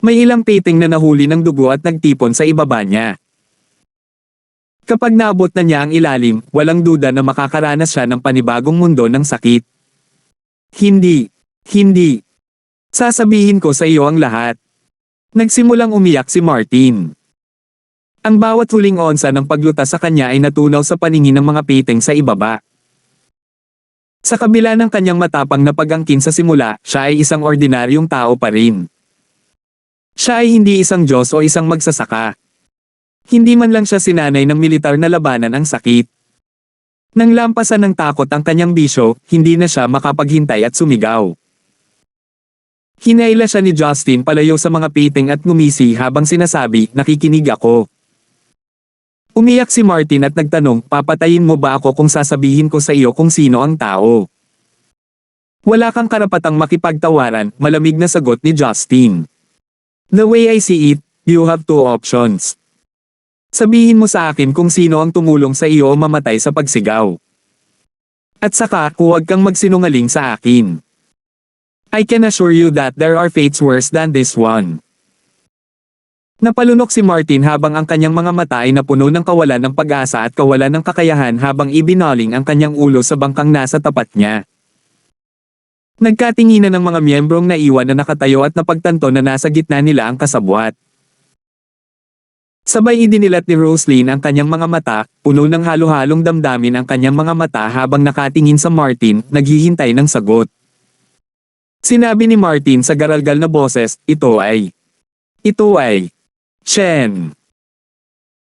May ilang piting na nahuli ng dugo at nagtipon sa ibaba niya. Kapag naabot na niya ang ilalim, walang duda na makakaranas siya ng panibagong mundo ng sakit. Hindi. Sasabihin ko sa iyo ang lahat. Nagsimulang umiyak si Martin. Ang bawat huling onsa ng paglutas sa kanya ay natunaw sa paningin ng mga piting sa ibaba. Sa kabila ng kanyang matapang na pag-angkin sa simula, siya ay isang ordinaryong tao pa rin. Siya ay hindi isang Diyos o isang magsasaka. Hindi man lang siya sinanay ng militar na labanan ang sakit. Nang lampasan ng takot ang kanyang bisyo, hindi na siya makapaghintay at sumigaw. Hinaila siya ni Justin palayo sa mga piting at ngumisi habang sinasabi, nakikinig ako. Umiyak si Martin at nagtanong, papatayin mo ba ako kung sasabihin ko sa iyo kung sino ang tao? Wala kang karapatang makipagtawaran, malamig na sagot ni Justin. The way I see it, you have two options. Sabihin mo sa akin kung sino ang tumulong sa iyo o mamatay sa pagsigaw. At saka, huwag kang magsinungaling sa akin. I can assure you that there are fates worse than this one. Napalunok si Martin habang ang kanyang mga mata ay napuno ng kawalan ng pag-asa at kawalan ng kakayahan habang ibinaling ang kanyang ulo sa bangkang nasa tapat niya. Nagkatinginan ng mga miyembrong naiwan na nakatayo at napagtanto na nasa gitna nila ang kasabwat. Sabay idinilat ni Roslyn ang kanyang mga mata, puno ng halo-halong damdamin ang kanyang mga mata habang nakatingin sa Martin, naghihintay ng sagot. Sinabi ni Martin sa garalgal na boses, ito ay Chen.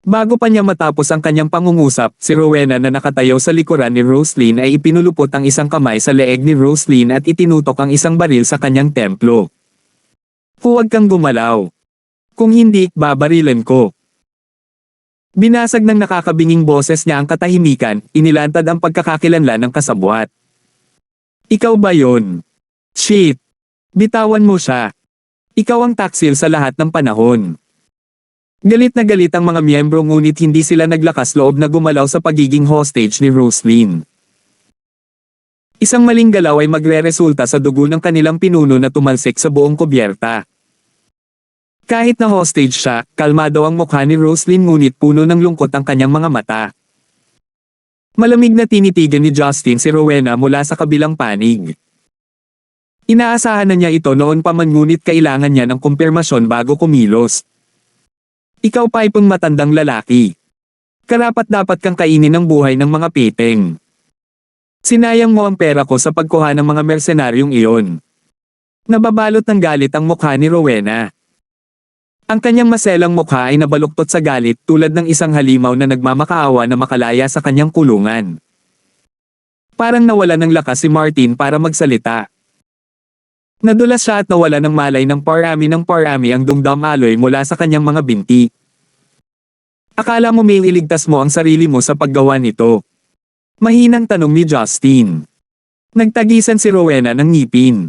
Bago pa niya matapos ang kanyang pangungusap, si Rowena na nakatayo sa likuran ni Roslyn ay ipinulupot ang isang kamay sa leeg ni Roslyn at itinutok ang isang baril sa kanyang templo. Huwag kang gumalaw. Kung hindi, babarilan ko. Binasag ng nakakabinging boses niya ang katahimikan, inilantad ang pagkakakilanlan ng kasabwat. Ikaw ba yon? Shit! Bitawan mo siya. Ikaw ang taksil sa lahat ng panahon. Galit na galit ang mga miyembro ngunit hindi sila naglakas loob na gumalaw sa pagiging hostage ni Roslyn. Isang maling galaw ay magre-resulta sa dugo ng kanilang pinuno na tumalsik sa buong kubyerta. Kahit na hostage siya, kalmado ang mukha ni Roslyn ngunit puno ng lungkot ang kanyang mga mata. Malamig na tinitigan ni Justin si Rowena mula sa kabilang panig. Inaasahan na niya ito noon pa man ngunit kailangan niya ng kumpirmasyon bago kumilos. Ikaw pa ay pang matandang lalaki. Karapat-dapat kang kainin ng buhay ng mga piting. Sinayang mo ang pera ko sa pagkuha ng mga mersenaryong iyon. Nababalot ng galit ang mukha ni Rowena. Ang kanyang maselang mukha ay nabaluktot sa galit tulad ng isang halimaw na nagmamakaawa na makalaya sa kanyang kulungan. Parang nawala ng lakas si Martin para magsalita. Nadulas siya at nawala ng malay ng parami ang dumdam-aloy mula sa kanyang mga binti. Akala mo may iligtas mo ang sarili mo sa paggawa nito? Mahinang tanong ni Justin. Nagtagisan si Rowena ng ngipin.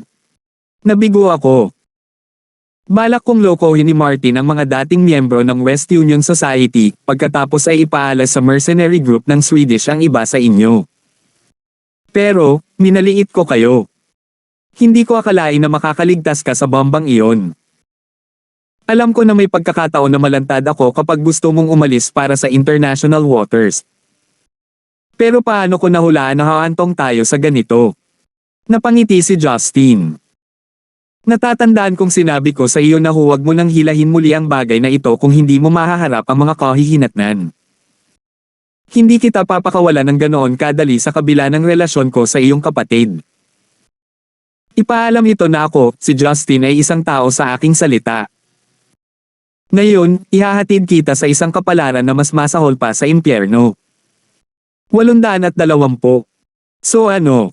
Nabigo ako. Balak kong lokohin ni Martin ang mga dating miyembro ng West Union Society, pagkatapos ay ipaalas sa mercenary group ng Swedish ang iba sa inyo. Pero, minaliit ko kayo. Hindi ko akalain na makakaligtas ka sa bombang iyon. Alam ko na may pagkakataon na malantad ako kapag gusto mong umalis para sa international waters. Pero paano ko nahulaan na haantong tayo sa ganito? Napangiti si Justin. Natatandaan kong sinabi ko sa iyo na huwag mo nang hilahin muli ang bagay na ito kung hindi mo mahaharap ang mga kahihinatnan. Hindi kita papakawalan ng ganoon kadali sa kabila ng relasyon ko sa iyong kapatid. Ipaalam ito na ako, si Justin ay isang tao sa aking salita. Ngayon, ihahatid kita sa isang kapalaran na mas masahol pa sa impyerno. 820. So ano?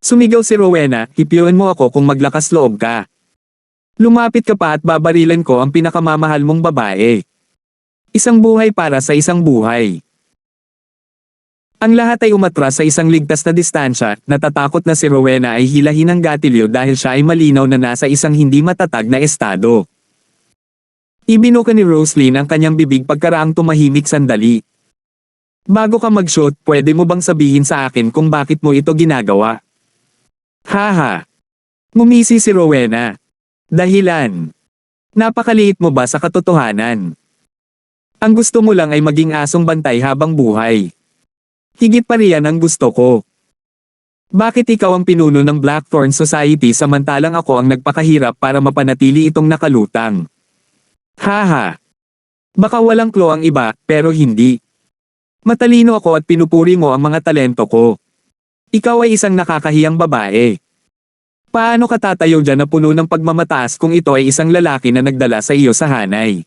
Sumigaw si Rowena, hipyuan mo ako kung maglakas loob ka. Lumapit ka pa at babarilan ko ang pinakamamahal mong babae. Isang buhay para sa isang buhay. Ang lahat ay umatras sa isang ligtas na distansya, natatakot na si Rowena ay hilahin ng gatilyo dahil siya ay malinaw na nasa isang hindi matatag na estado. Ibinuka ni Roslyn ang kanyang bibig pagkaraang tumahimik sandali. Bago ka mag-shoot, pwede mo bang sabihin sa akin kung bakit mo ito ginagawa? Haha. Ngumisi si Rowena. Dahilan. Napakaliit mo ba sa katotohanan? Ang gusto mo lang ay maging asong bantay habang buhay. Higit pa riyan ang gusto ko. Bakit ikaw ang pinuno ng Blackthorn Society samantalang ako ang nagpakahirap para mapanatili itong nakalutang? Haha. Baka walang clue ang iba, pero hindi. Matalino ako at pinupuri mo ang mga talento ko. Ikaw ay isang nakakahiyang babae. Paano ka tatayo dyan na puno ng pagmamataas kung ito ay isang lalaki na nagdala sa iyo sa hanay?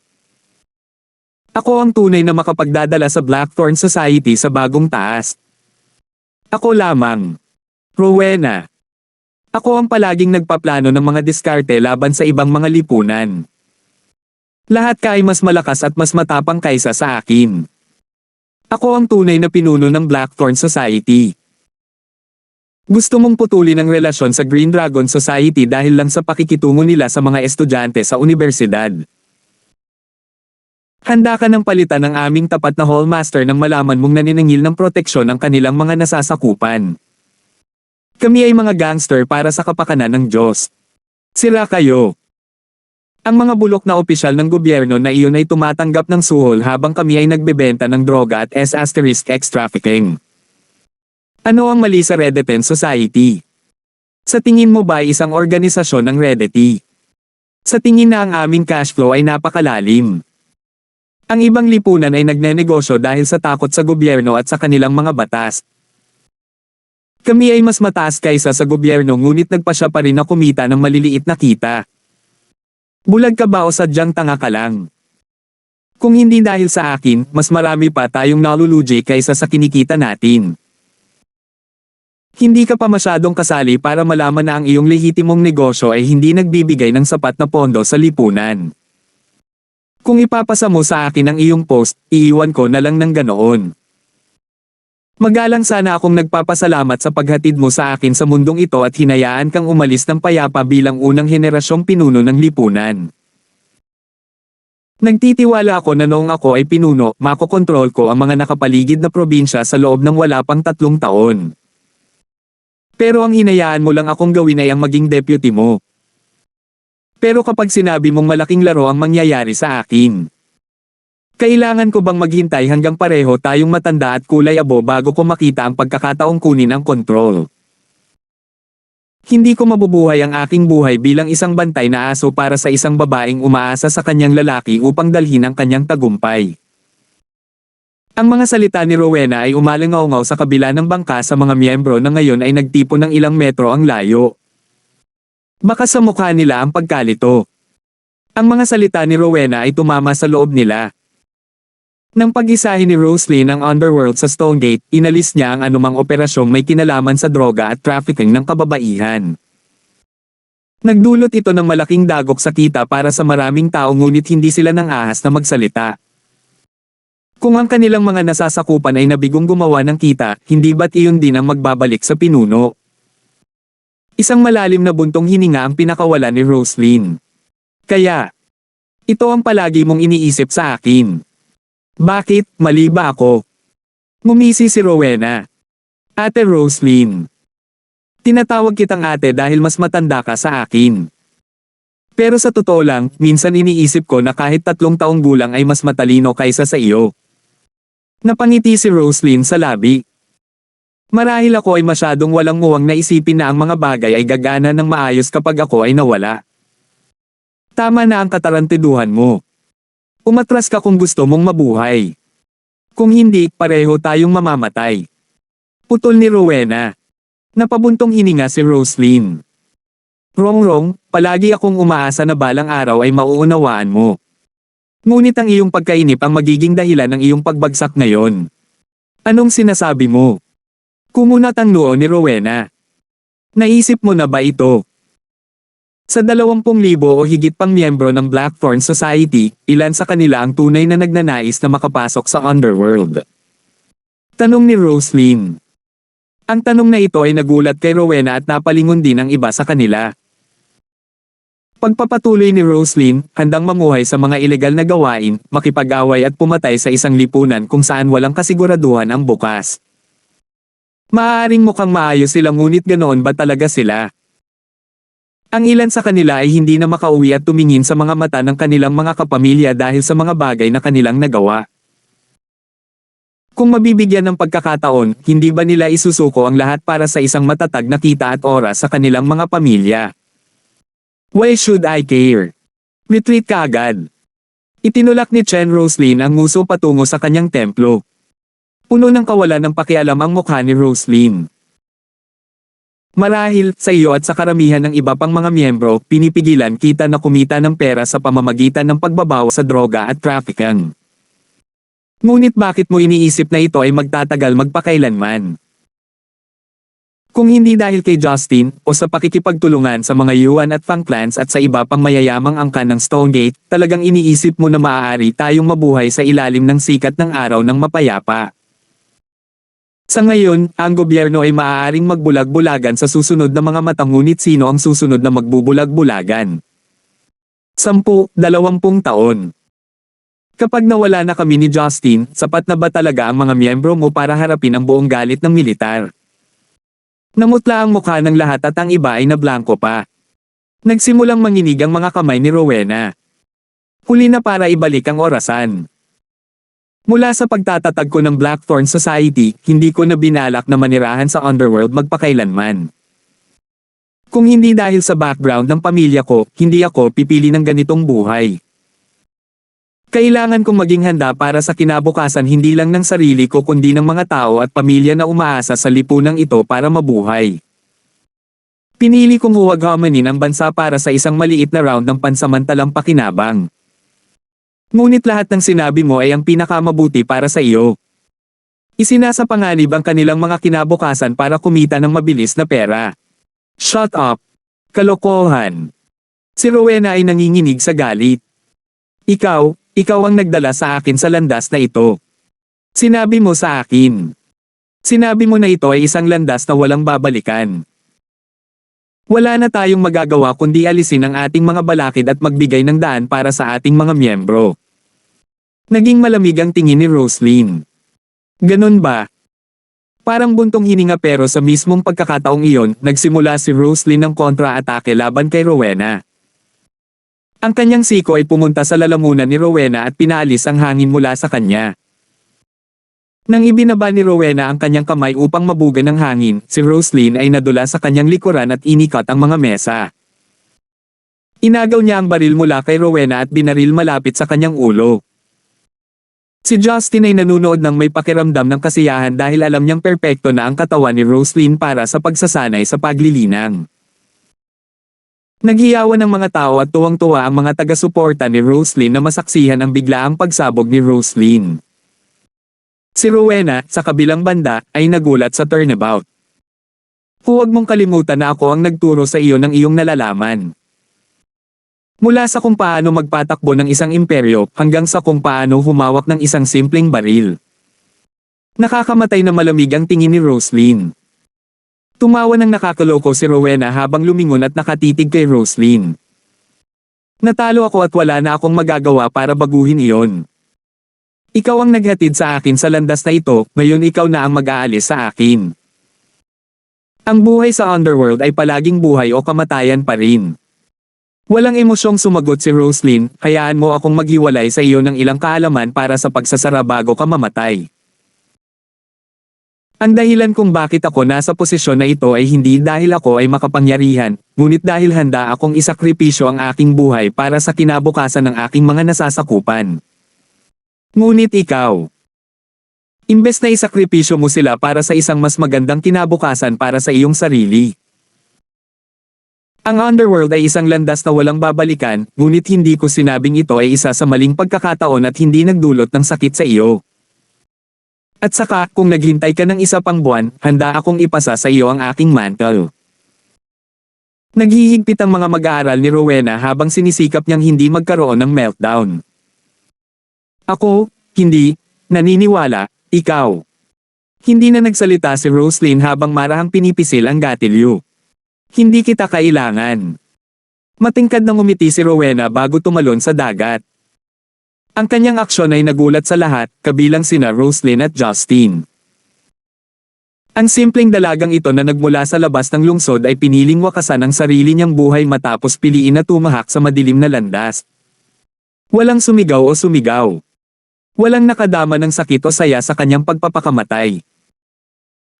Ako ang tunay na makapagdadala sa Blackthorn Society sa bagong taas. Ako lamang. Rowena. Ako ang palaging nagpaplano ng mga diskarte laban sa ibang mga lipunan. Lahat ka ay mas malakas at mas matapang kaysa sa akin. Ako ang tunay na pinuno ng Blackthorn Society. Gusto mong putulin ang relasyon sa Green Dragon Society dahil lang sa pakikitungo nila sa mga estudyante sa universidad. Handa ka ng palitan ng aming tapat na Hallmaster nang malaman mong naniningil ng proteksyon ang kanilang mga nasasakupan. Kami ay mga gangster para sa kapakanan ng Diyos. Sila kayo. Ang mga bulok na opisyal ng gobyerno na iyon ay tumatanggap ng suhol habang kami ay nagbebenta ng droga at S**X trafficking. Ano ang mali sa Redditen Society? Sa tingin mo ba ay isang organisasyon ng Reddit? Sa tingin na ang aming cash flow ay napakalalim. Ang ibang lipunan ay nagnenegosyo dahil sa takot sa gobyerno at sa kanilang mga batas. Kami ay mas mataas kaysa sa gobyerno ngunit nagpasya pa rin na kumita ng maliliit na kita. Bulag ka ba o sadyang tanga ka lang? Kung hindi dahil sa akin, mas marami pa tayong nalulugi kaysa sa kinikita natin. Hindi ka pa masyadong kasali para malaman na ang iyong lehitimong negosyo ay hindi nagbibigay ng sapat na pondo sa lipunan. Kung ipapasa mo sa akin ang iyong post, iiwan ko na lang ng ganoon. Magalang sana akong nagpapasalamat sa paghatid mo sa akin sa mundong ito at hinayaan kang umalis ng payapa bilang unang henerasyong pinuno ng lipunan. Nagtitiwala ako na noong ako ay pinuno, makokontrol ko ang mga nakapaligid na probinsya sa loob ng wala pang 3 taon. Pero ang hinayaan mo lang akong gawin ay ang maging deputy mo. Pero kapag sinabi mong malaking laro ang mangyayari sa akin, kailangan ko bang maghintay hanggang pareho tayong matanda at kulay abo bago ko makita ang pagkakataong kunin ang kontrol? Hindi ko mabubuhay ang aking buhay bilang isang bantay na aso para sa isang babaeng umaasa sa kanyang lalaki upang dalhin ang kanyang tagumpay. Ang mga salita ni Rowena ay umalingaw-ngaw sa kabila ng bangka sa mga miyembro na ngayon ay nagtipon ng ilang metro ang layo. Baka sa mukha nila ang pagkalito. Ang mga salita ni Rowena ay tumama sa loob nila. Nang pag-isahin ni Roslyn ang underworld sa Stonegate, inalis niya ang anumang operasyong may kinalaman sa droga at trafficking ng kababaihan. Nagdulot ito ng malaking dagok sa kita para sa maraming tao ngunit hindi sila nang ahas na magsalita. Kung ang kanilang mga nasasakupan ay nabigong gumawa ng kita, hindi ba't iyon din ang magbabalik sa pinuno? Isang malalim na buntong hininga ang pinakawala ni Roslyn. Kaya, ito ang palagi mong iniisip sa akin. Bakit, mali ba ako? Ngumisi si Rowena. Ate Roslyn. Tinatawag kitang ate dahil mas matanda ka sa akin. Pero sa totoo lang, minsan iniisip ko na kahit 3 taong gulang ay mas matalino kaysa sa iyo. Napangiti si Roslyn sa labi. Marahil ako ay masyadong walang muwang na isipin na ang mga bagay ay gagana ng maayos kapag ako ay nawala. Tama na ang katarantiduhan mo. Umatras ka kung gusto mong mabuhay. Kung hindi, pareho tayong mamamatay. Putol ni Rowena. Napabuntong hininga si Roslyn. Rongrong, palagi akong umaasa na balang araw ay mauunawaan mo. Ngunit ang iyong pagkainip ang magiging dahilan ng iyong pagbagsak ngayon. Anong sinasabi mo? Kumunat ang noo ni Rowena. Naisip mo na ba ito? Sa 20,000 o higit pang miyembro ng Blackthorn Society, ilan sa kanila ang tunay na nagnanais na makapasok sa Underworld? Tanong ni Roslyn. Ang tanong na ito ay nagulat kay Rowena at napalingon din ang iba sa kanila. Pagpapatuloy ni Roslyn, handang mamuhay sa mga ilegal na gawain, makipag-away at pumatay sa isang lipunan kung saan walang kasiguraduhan ang bukas. Maaaring mukhang maayos sila ngunit ganoon ba talaga sila? Ang ilan sa kanila ay hindi na makauwi at tumingin sa mga mata ng kanilang mga kapamilya dahil sa mga bagay na kanilang nagawa. Kung mabibigyan ng pagkakataon, hindi ba nila isusuko ang lahat para sa isang matatag na kita at oras sa kanilang mga pamilya? Why should I care? Retreat ka agad. Itinulak ni Chen Roslyn ang nguso patungo sa kanyang templo. Puno ng kawalan ng pakialam ang mukha ni Roslyn. Marahil, sa iyo at sa karamihan ng iba pang mga miyembro, pinipigilan kita na kumita ng pera sa pamamagitan ng pagbabaw sa droga at trafficking. Ngunit bakit mo iniisip na ito ay magtatagal magpakailanman? Kung hindi dahil kay Justin, o sa pakikipagtulungan sa mga Yuan at Fang clans at sa iba pang mayayamang angkan ng Stonegate, talagang iniisip mo na maaari tayong mabuhay sa ilalim ng sikat ng araw ng mapayapa. Sa ngayon, ang gobyerno ay maaaring magbulag-bulagan sa susunod na mga mata ngunit sino ang susunod na magbubulag-bulagan? 10-20 taon. Kapag nawala na kami ni Justin, sapat na ba talaga ang mga miyembro mo para harapin ang buong galit ng militar? Namutla ang mukha ng lahat at ang iba ay nablangko pa. Nagsimulang manginig ang mga kamay ni Rowena. Huli na para ibalik ang orasan. Mula sa pagtatatag ko ng Blackthorn Society, hindi ko na binalak na manirahan sa Underworld magpakailanman. Kung hindi dahil sa background ng pamilya ko, hindi ako pipili ng ganitong buhay. Kailangan kong maging handa para sa kinabukasan hindi lang ng sarili ko kundi ng mga tao at pamilya na umaasa sa lipunang ito para mabuhay. Pinili kong huwag hamanin ang bansa para sa isang maliit na round ng pansamantalang pakinabang. Ngunit lahat ng sinabi mo ay ang pinakamabuti para sa iyo. Isinasa panganib ang kanilang mga kinabukasan para kumita ng mabilis na pera. Shut up! Kalokohan! Si Rowena ay nanginginig sa galit. Ikaw ang nagdala sa akin sa landas na ito. Sinabi mo sa akin. Sinabi mo na ito ay isang landas na walang babalikan. Wala na tayong magagawa kundi alisin ang ating mga balakid at magbigay ng daan para sa ating mga miyembro. Naging malamig ang tingin ni Roslyn. Ganon ba? Parang buntong hininga pero sa mismong pagkakataong iyon, nagsimula si Roslyn ng kontra-atake laban kay Rowena. Ang kanyang siko ay pumunta sa lalamunan ni Rowena at pinaalis ang hangin mula sa kanya. Nang ibinaba ni Rowena ang kanyang kamay upang mabugan ng hangin, si Roslyn ay nadula sa kanyang likuran at inikat ang mga mesa. Inagaw niya ang baril mula kay Rowena at binaril malapit sa kanyang ulo. Si Justin ay nanunood ng may pakiramdam ng kasiyahan dahil alam niyang perpekto na ang katawan ni Roslyn para sa pagsasanay sa paglilinang. Naghiyawan ng mga tao at tuwang-tuwa ang mga taga-suporta ni Roslyn na masaksihan ang biglaang pagsabog ni Roslyn. Si Rowena, sa kabilang banda, ay nagulat sa turnabout. Huwag mong kalimutan na ako ang nagturo sa iyo ng iyong nalalaman. Mula sa kung paano magpatakbo ng isang imperyo hanggang sa kung paano humawak ng isang simpleng baril. Nakakamatay na malamig ang tingin ni Roslyn. Tumawa ng nakakaloko si Rowena habang lumingon at nakatitig kay Roslyn. Natalo ako at wala na akong magagawa para baguhin iyon. Ikaw ang naghatid sa akin sa landas na ito, ngayon ikaw na ang mag-aalis sa akin. Ang buhay sa Underworld ay palaging buhay o kamatayan pa rin. Walang emosyong sumagot si Roslyn, hayaan mo akong maghiwalay sa iyo ng ilang kaalaman para sa pagsasara bago ka mamatay. Ang dahilan kung bakit ako nasa posisyon na ito ay hindi dahil ako ay makapangyarihan, ngunit dahil handa akong isakripisyo ang aking buhay para sa kinabukasan ng aking mga nasasakupan. Ngunit ikaw, Imbes na isakripisyo mo sila para sa isang mas magandang kinabukasan para sa iyong sarili. Ang underworld ay isang landas na walang babalikan, ngunit hindi ko sinabing ito ay isa sa maling pagkakataon at hindi nagdulot ng sakit sa iyo. At saka, kung naghintay ka ng isa pang buwan, handa akong ipasa sa iyo ang aking mantle. Naghihigpit ang mga mag-aaral ni Rowena habang sinisikap niyang hindi magkaroon ng meltdown. Ako, hindi, naniniwala, ikaw. Hindi na nagsalita si Roslyn habang marahang pinipisil ang gatilyo. Hindi kita kailangan. Matingkad na ngumiti si Rowena bago tumalon sa dagat. Ang kanyang aksyon ay nagulat sa lahat, kabilang sina Roslyn at Justin. Ang simpleng dalagang ito na nagmula sa labas ng lungsod ay piniling wakasan ang sarili niyang buhay matapos piliin na tumahak sa madilim na landas. Walang sumigaw o sumigaw. Walang nakadama ng sakit o saya sa kanyang pagpapakamatay.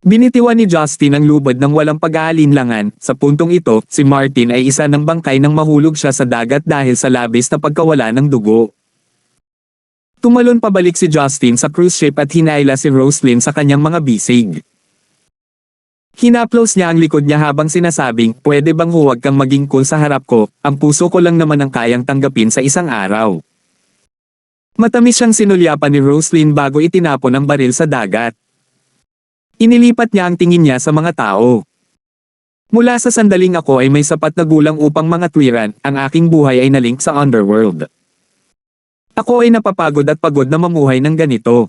Binitiwan ni Justin ang lubad ng walang pag-aalinlangan. Sa puntong ito, si Martin ay isa ng bangkay nang mahulog siya sa dagat dahil sa labis na pagkawala ng dugo. Tumalon pabalik si Justin sa cruise ship at hinayla si Roslyn sa kanyang mga bisig. Hinaplos niya ang likod niya habang sinasabing, pwede bang huwag kang maging cool sa harap ko, ang puso ko lang naman ang kayang tanggapin sa isang araw. Matamis siyang sinulyapan ni Roslyn bago itinapon ang baril sa dagat. Inilipat niya ang tingin niya sa mga tao. Mula sa sandaling ako ay may sapat na gulang upang mga tuwiran, ang aking buhay ay nalink sa underworld. Ako ay napapagod at pagod na mamuhay ng ganito.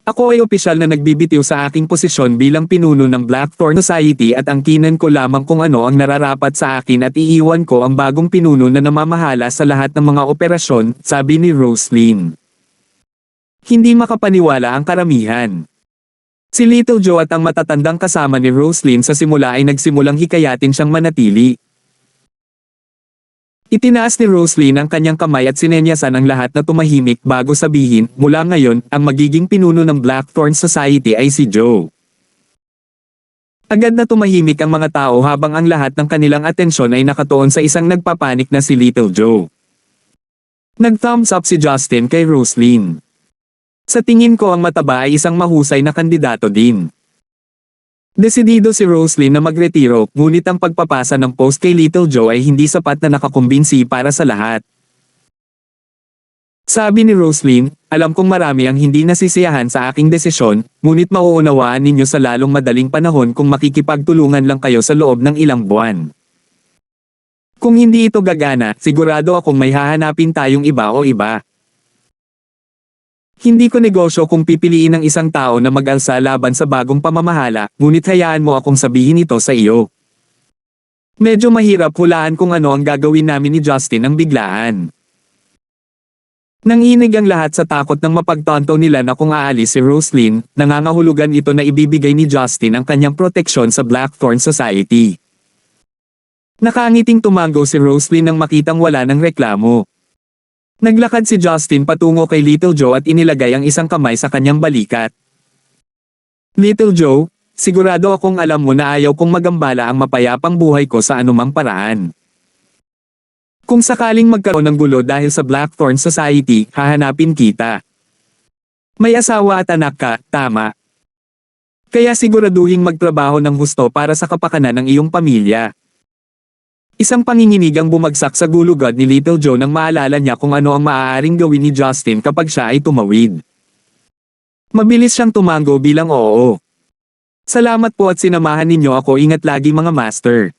Ako ay opisyal na nagbibitiw sa aking posisyon bilang pinuno ng Blackthorn Society at angkinan ko lamang kung ano ang nararapat sa akin at iiwan ko ang bagong pinuno na namamahala sa lahat ng mga operasyon, sabi ni Roslyn. Hindi makapaniwala ang karamihan. Si Little Joe at ang matatandang kasama ni Roslyn sa simula ay nagsimulang hikayatin siyang manatili. Itinaas ni Roslyn ang kanyang kamay at sinenyasan ang lahat na tumahimik bago sabihin, mula ngayon, ang magiging pinuno ng Blackthorn Society ay si Joe. Agad na tumahimik ang mga tao habang ang lahat ng kanilang atensyon ay nakatuon sa isang nagpapanik na si Little Joe. Nag-thumbs up si Justin kay Roslyn. Sa tingin ko ang mataba ay isang mahusay na kandidato din. Desidido si Roslyn na magretiro, ngunit ang pagpapasa ng post kay Little Joe ay hindi sapat na nakakumbinsi para sa lahat. Sabi ni Roslyn, alam kong marami ang hindi nasisiyahan sa aking desisyon, ngunit mauunawaan ninyo sa lalong madaling panahon kung makikipagtulungan lang kayo sa loob ng ilang buwan. Kung hindi ito gagana, sigurado akong may hahanapin tayong iba o iba. Hindi ko negosyo kung pipiliin ng isang tao na mag-alsa laban sa bagong pamamahala, ngunit hayaan mo akong sabihin ito sa iyo. Medyo mahirap hulaan kung ano ang gagawin namin ni Justin ng biglaan. Nanginig ang lahat sa takot ng mapagtanto nila na kung aalis si Roslyn, nangangahulugan ito na ibibigay ni Justin ang kanyang proteksyon sa Blackthorn Society. Nakangiting tumango si Roslyn nang makitang wala ng reklamo. Naglakad si Justin patungo kay Little Joe at inilagay ang isang kamay sa kanyang balikat. Little Joe, sigurado akong alam mo na ayaw kong magambala ang mapayapang buhay ko sa anumang paraan. Kung sakaling magkaroon ng gulo dahil sa Blackthorn Society, hahanapin kita. May asawa at anak ka, tama. Kaya siguraduhing magtrabaho ng husto para sa kapakanan ng iyong pamilya. Isang panginginig ang bumagsak sa gulugad ni Little Joe nang maalala niya kung ano ang maaaring gawin ni Justin kapag siya ay tumawid. Mabilis siyang tumango bilang oo. Salamat po at sinamahan ninyo ako, ingat lagi mga master.